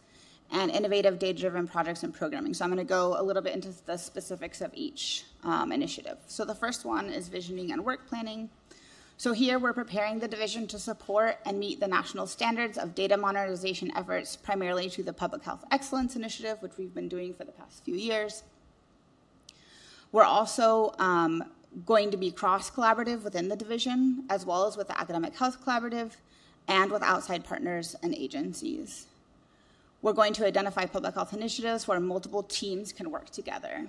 and innovative data-driven projects and programming. So I'm going to go a little bit into the specifics of each initiative. So the first one is visioning and work planning. So here we're preparing the division to support and meet the national standards of data modernization efforts, primarily through the Public Health Excellence Initiative, which we've been doing for the past few years. We're also going to be cross-collaborative within the division, as well as with the Academic Health Collaborative and with outside partners and agencies. We're going to identify public health initiatives where multiple teams can work together.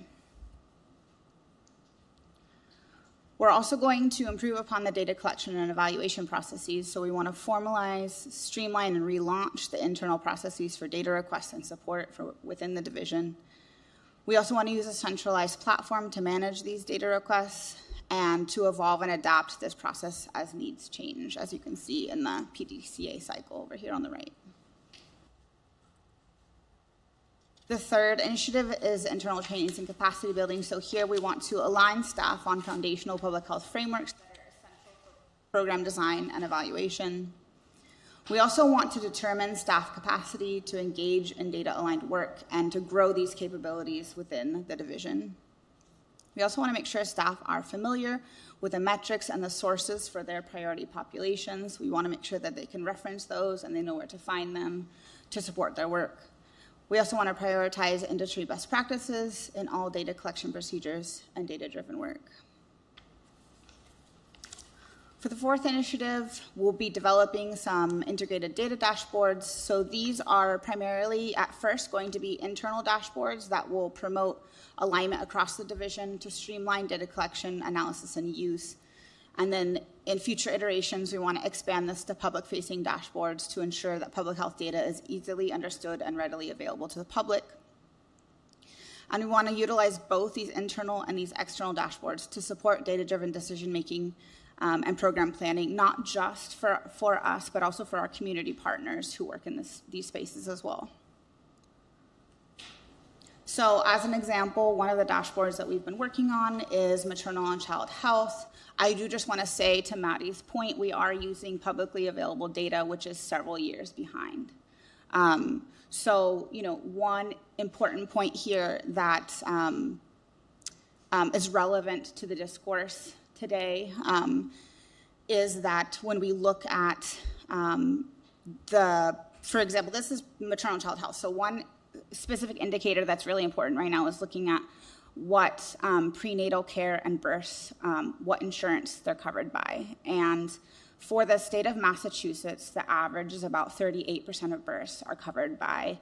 We're also going to improve upon the data collection and evaluation processes. So we want to formalize, streamline, and relaunch the internal processes for data requests and support within the division. We also want to use a centralized platform to manage these data requests and to evolve and adapt this process as needs change, as you can see in the PDCA cycle over here on the right. The third initiative is internal trainings and capacity building. So here we want to align staff on foundational public health frameworks that are essential for program design and evaluation. We also want to determine staff capacity to engage in data-aligned work and to grow these capabilities within the division. We also want to make sure staff are familiar with the metrics and the sources for their priority populations. We want to make sure that they can reference those and they know where to find them to support their work. We also want to prioritize industry best practices in all data collection procedures and data-driven work. For the fourth initiative, we'll be developing some integrated data dashboards. So these are primarily, at first, going to be internal dashboards that will promote alignment across the division to streamline data collection, analysis, and use. And then in future iterations, we want to expand this to public-facing dashboards to ensure that public health data is easily understood and readily available to the public. And we want to utilize both these internal and these external dashboards to support data-driven decision-making and program planning, not just for us, but also for our community partners who work in these spaces as well. So as an example, one of the dashboards that we've been working on is maternal and child health. I do just want to say, to Maddie's point, we are using publicly available data, which is several years behind. So, one important point here that is relevant to the discourse today is that when we look at for example, this is maternal and child health. So one specific indicator that's really important right now is looking at what prenatal care and births, what insurance they're covered by. And for the state of Massachusetts, the average is about 38% of births are covered by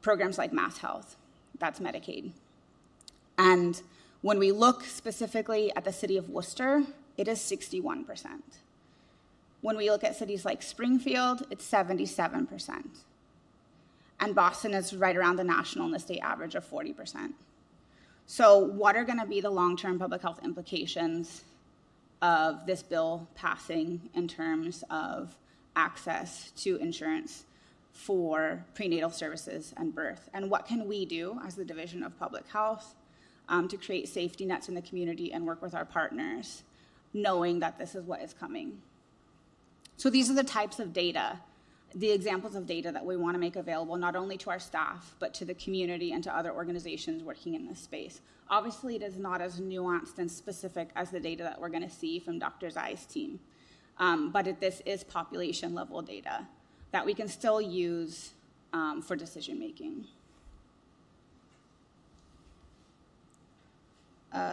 programs like MassHealth. That's Medicaid. And when we look specifically at the city of Worcester, it is 61%. When we look at cities like Springfield, it's 77%. And Boston is right around the national and the state average of 40%. So what are going to be the long-term public health implications of this bill passing in terms of access to insurance for prenatal services and birth? And what can we do as the Division of Public Health to create safety nets in the community and work with our partners, knowing that this is what is coming? So these are the types of data, the examples of data that we want to make available not only to our staff, but to the community and to other organizations working in this space. Obviously, it is not as nuanced and specific as the data that we're going to see from Dr. Zai's team, but this is population-level data that we can still use for decision-making.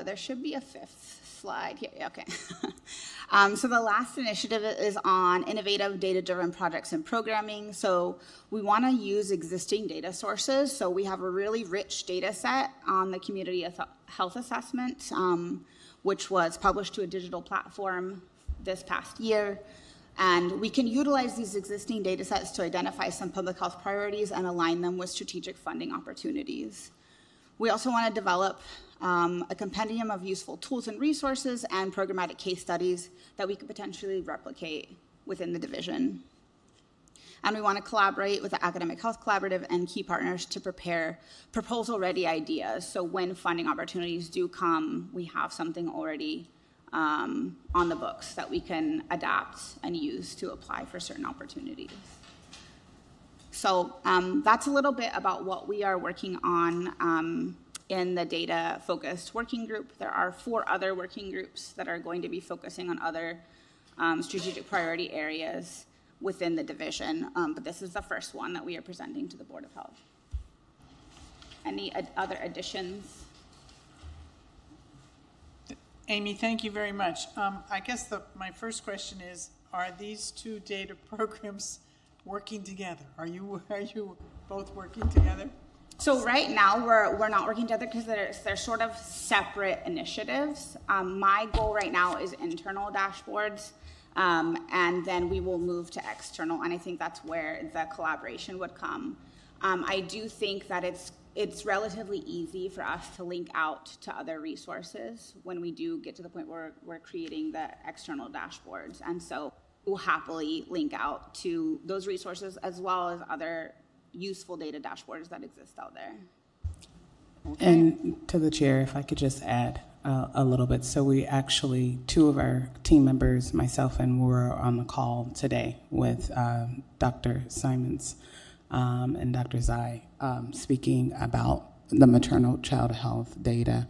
There should be a fifth slide here. Okay. So the last initiative is on innovative data-driven projects and programming. So we want to use existing data sources. So we have a really rich data set on the community health assessment, which was published to a digital platform this past year. And we can utilize these existing data sets to identify some public health priorities and align them with strategic funding opportunities. We also want to develop a compendium of useful tools and resources and programmatic case studies that we could potentially replicate within the division. And we want to collaborate with the Academic Health Collaborative and key partners to prepare proposal-ready ideas. So when funding opportunities do come, we have something already on the books that we can adapt and use to apply for certain opportunities. So that's a little bit about what we are working on in the data-focused working group. There are 4 other working groups that are going to be focusing on other strategic priority areas within the division, but this is the first one that we are presenting to the Board of Health. Any other additions? Amy, thank you very much. I guess my first question is, are these 2 data programs working together? Are you both working together? So right now, we're not working together because they're sort of separate initiatives. My goal right now is internal dashboards, and then we will move to external, and I think that's where the collaboration would come. I do think that it's relatively easy for us to link out to other resources when we do get to the point where we're creating the external dashboards, and so we'll happily link out to those resources as well as other useful data dashboards that exist out there. Okay. And to the chair, if I could just add a little bit. So we actually, two of our team members, myself and were on the call today with Dr. Simons and Dr. Zai speaking about the maternal child health data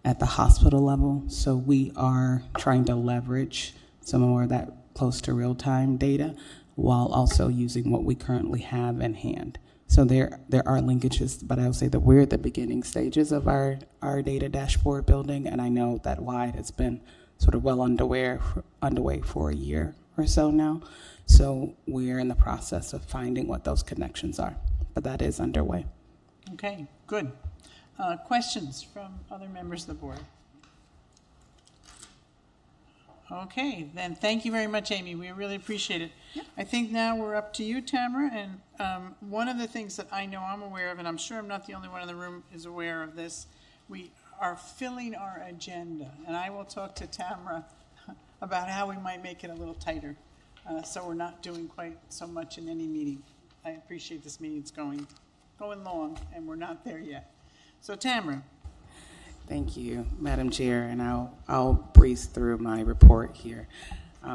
at the hospital level. So we are trying to leverage some more of that close to real-time data while also using what we currently have in hand. So there are linkages, but I will say that we're at the beginning stages of our data dashboard building, and I know that WIDE has been sort of well underway for a year or so now. So we're in the process of finding what those connections are, but that is underway. Okay, good. Questions from other members of the board? Okay, then thank you very much, Amy. We really appreciate it. Yep. I think now we're up to you, Tamara, and one of the things that I know I'm aware of, and I'm sure I'm not the only one in the room is aware of this, we are filling our agenda, and I will talk to Tamara about how we might make it a little tighter, so we're not doing quite so much in any meeting. I appreciate this meeting's going long, and we're not there yet. So Tamara. Thank you, Madam Chair, and I'll breeze through my report here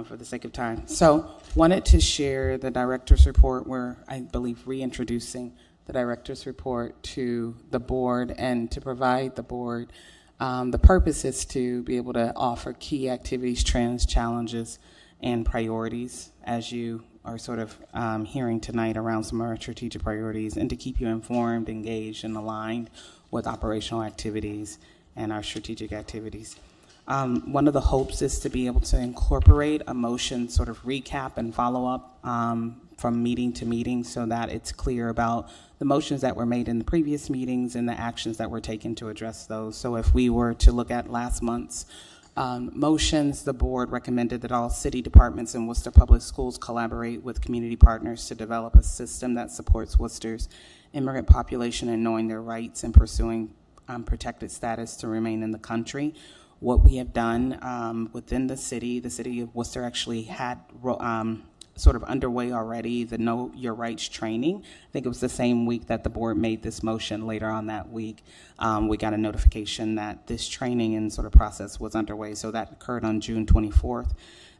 for the sake of time. So, wanted to share the director's report. We're, I believe, reintroducing the director's report to the board and to provide the board. The purpose is to be able to offer key activities, trends, challenges, and priorities as you are sort of hearing tonight around some of our strategic priorities, and to keep you informed, engaged, and aligned with operational activities and our strategic activities. One of the hopes is to be able to incorporate a motion sort of recap and follow-up from meeting to meeting so that it's clear about the motions that were made in the previous meetings and the actions that were taken to address those. So if we were to look at last month's motions, the board recommended that all city departments in Worcester Public Schools collaborate with community partners to develop a system that supports Worcester's immigrant population in knowing their rights and pursuing protected status to remain in the country. What we have done within the city of Worcester actually had sort of underway already the Know Your Rights training. I think it was the same week that the board made this motion. Later on that week, we got a notification that this training and sort of process was underway. So that occurred on June 24th.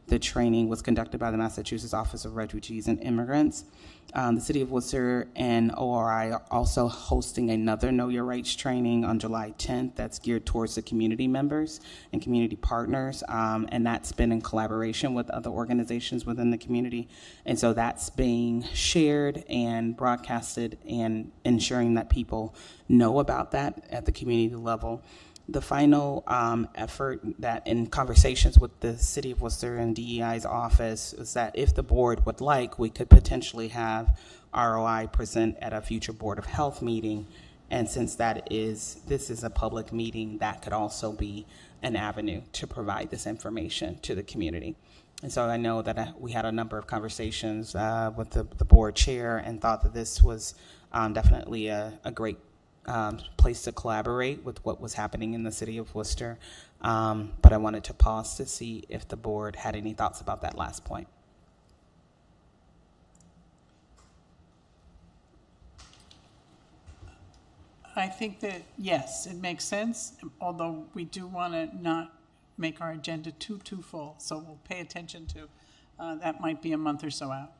The training was conducted by the Massachusetts Office of Refugees and Immigrants. The City of Worcester and ORI are also hosting another Know Your Rights training on July 10th that's geared towards the community members and community partners, and that's been in collaboration with other organizations within the community. And so that's being shared and broadcasted and ensuring that people know about that at the community level. The final effort that in conversations with the City of Worcester and DEI's office is that if the board would like, we could potentially have ROI present at a future Board of Health meeting. And since this is a public meeting, that could also be an avenue to provide this information to the community. And so I know that we had a number of conversations with the board chair and thought that this was definitely a great place to collaborate with what was happening in the City of Worcester. But I wanted to pause to see if the board had any thoughts about that last point. I think that, yes, it makes sense, although we do want to not make our agenda too full, so we'll pay attention to. That might be a month or so out.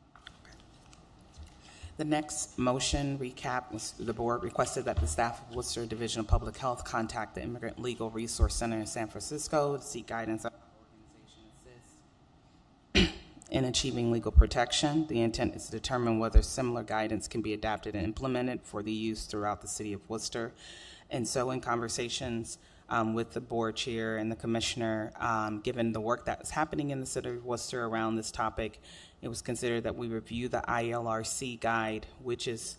The next motion recap was the board requested that the staff of Worcester Division of Public Health contact the Immigrant Legal Resource Center in San Francisco to seek guidance on organization assist in achieving legal protection. The intent is to determine whether similar guidance can be adapted and implemented for the use throughout the City of Worcester. And so in conversations with the board chair and the commissioner, given the work that was happening in the city of Worcester around this topic, it was considered that we review the ILRC guide,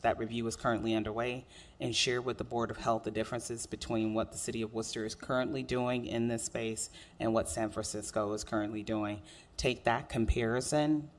that review is currently underway, and share with the Board of Health the differences between what the city of Worcester is currently doing in this space and what San Francisco is currently doing. Take that comparison,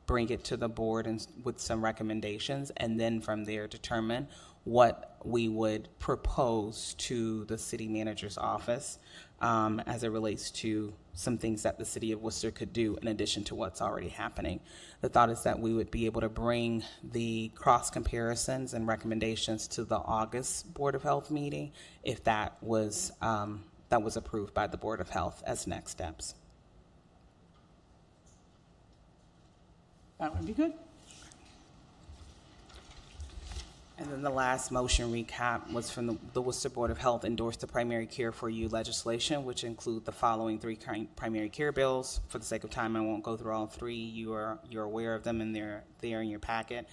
bring it to the board and with some recommendations, and then from there determine what we would propose to the city manager's office as it relates to some things that the city of Worcester could do in addition to what's already happening. The thought is that we would be able to bring the cross comparisons and recommendations to the August Board of Health meeting if that was approved by the Board of Health as next steps. That would be good. And then the last motion recap was from the Worcester Board of Health endorsed the primary care for you legislation, which include the following 3 primary care bills. For the sake of time, I won't go through all 3. You're aware of them and they're there in your packet.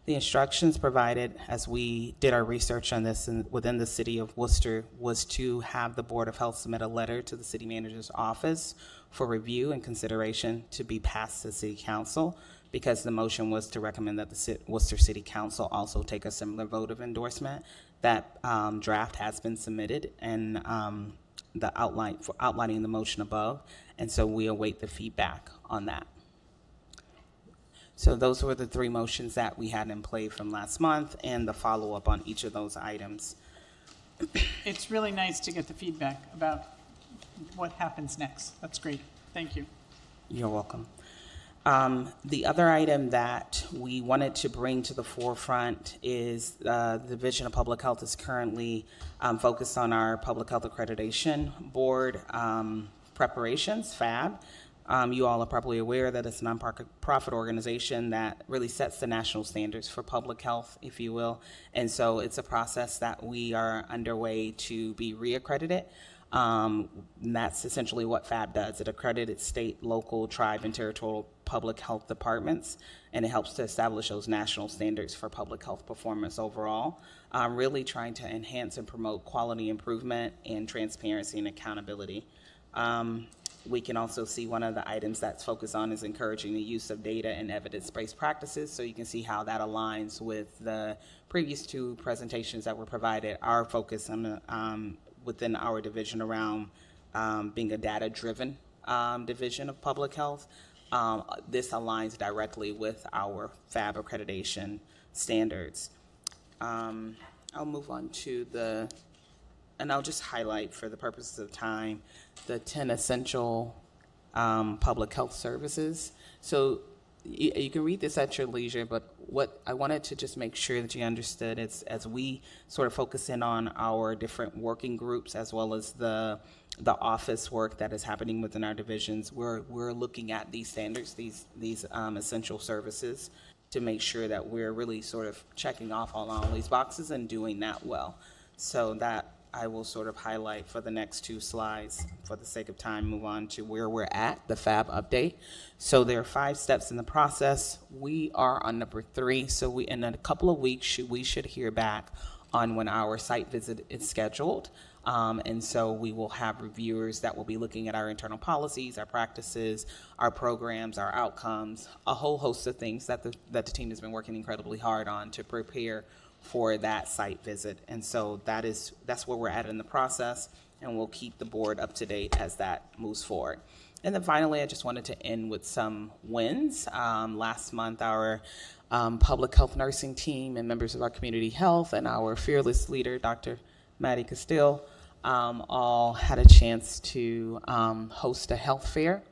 The instructions provided as we did our research on this within the city of Worcester was to have the Board of Health submit a letter to the city manager's office for review and consideration to be passed to city council, because the motion was to recommend that the Worcester City Council also take a similar vote of endorsement. That draft has been submitted and outlining the motion above, and so we await the feedback on that. So those were the 3 motions that we had in play from last month and the follow-up on each of those items. It's really nice to get the feedback about what happens next. That's great. Thank you. You're welcome. The other item that we wanted to bring to the forefront is the Division of Public Health is currently focused on our Public Health Accreditation Board preparations, FAB. You all are probably aware that it's a nonprofit organization that really sets the national standards for public health, if you will. And so it's a process that we are underway to be reaccredited. And that's essentially what FAB does. It accredits state, local, tribe, and territorial public health departments, and it helps to establish those national standards for public health performance overall, really trying to enhance and promote quality improvement and transparency and accountability. We can also see one of the items that's focused on is encouraging the use of data and evidence-based practices, so you can see how that aligns with the previous 2 presentations that were provided. Our focus on within our division around being a data-driven division of public health. This aligns directly with our FAB accreditation standards. I'll move on to and I'll just highlight for the purposes of time, the 10 essential public health services. So you can read this at your leisure, but what I wanted to just make sure that you understood is as we sort of focus in on our different working groups as well as the office work that is happening within our divisions, we're looking at these standards, these essential services, to make sure that we're really sort of checking off all these boxes and doing that well. So that I will sort of highlight for the next 2 slides. For the sake of time, move on to where we're at, the FAB update. So there are 5 steps in the process. We are on number 3. So in a couple of weeks, we should hear back on when our site visit is scheduled. And so we will have reviewers that will be looking at our internal policies, our practices, our programs, our outcomes, a whole host of things that the team has been working incredibly hard on to prepare for that site visit. And so that's where we're at in the process, and we'll keep the board up to date as that moves forward. And then finally, I just wanted to end with some wins. Last month, our public health nursing team and members of our community health and our fearless leader, Dr. Maddie Castile, all had a chance to host a health fair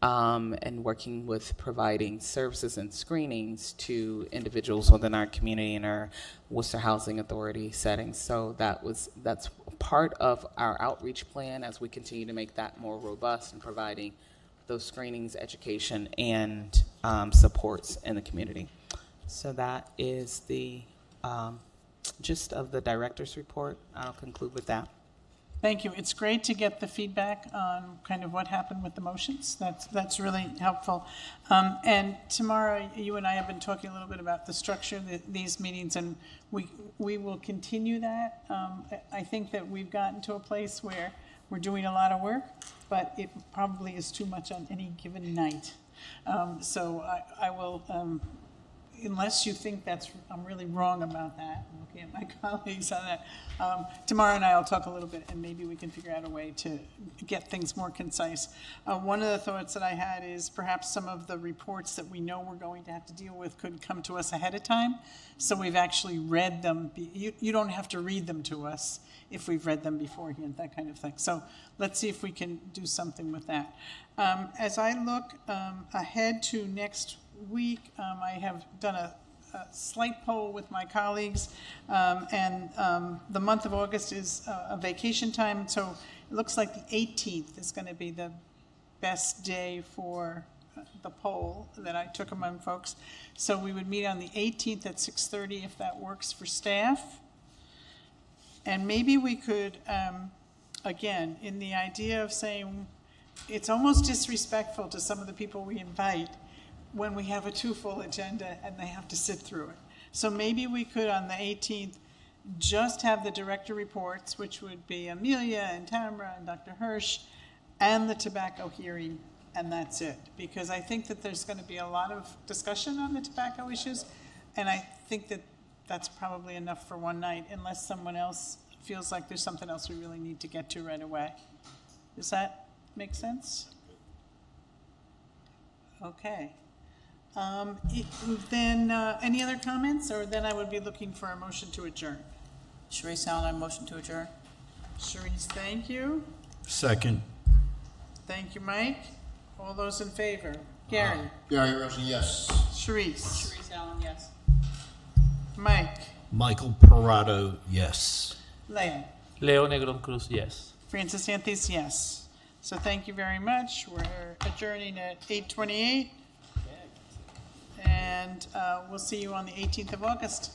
and working with providing services and screenings to individuals within our community and our Worcester Housing Authority settings. So that's part of our outreach plan as we continue to make that more robust and providing those screenings, education, and supports in the community. So that is the gist of the director's report. I'll conclude with that. Thank you. It's great to get the feedback on kind of what happened with the motions. That's really helpful. And Tamara, you and I have been talking a little bit about the structure of these meetings, and we will continue that. I think that we've gotten to a place where we're doing a lot of work, but it probably is too much on any given night. So I will, unless you think I'm really wrong about that, I'm looking at my colleagues on that. Tamara and I will talk a little bit, and maybe we can figure out a way to get things more concise. One of the thoughts that I had is perhaps some of the reports that we know we're going to have to deal with could come to us ahead of time, so we've actually read them. You don't have to read them to us if we've read them beforehand, that kind of thing. So let's see if we can do something with that. As I look ahead to next week, I have done a slight poll with my colleagues, and the month of August is a vacation time, so it looks like the 18th is going to be the best day for the poll that I took among folks. So we would meet on the 18th at 6:30 if that works for staff. And maybe we could, again, in the idea of saying it's almost disrespectful to some of the people we invite when we have a too full agenda and they have to sit through it. So maybe we could, on the 18th, just have the director reports, which would be Amelia and Tamara and Dr. Hirsch, and the tobacco hearing, and that's it. Because I think that there's going to be a lot of discussion on the tobacco issues, and I think that that's probably enough for one night, unless someone else feels like there's something else we really need to get to right away. Does that make sense? Okay. Then, any other comments, or then I would be looking for a motion to adjourn. Sharice Allen, motion to adjourn. Sharice, thank you. Second. Thank you, Mike. All those in favor? Gary? Gary Rosen, yes. Sharice? Sharice Allen, yes. Mike? Michael Parado, yes. Leo? Leo Negron Cruz, yes. Francis Anthony, yes. So thank you very much. We're adjourning at 8:28. And we'll see you on the 18th of August.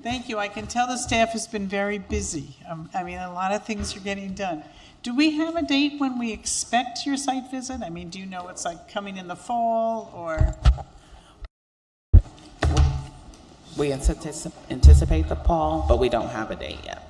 Thank you. I can tell the staff has been very busy. I mean, a lot of things are getting done. Do we have a date when we expect your site visit? I mean, do you know it's like coming in the fall, or? We anticipate the fall, but we don't have a date yet.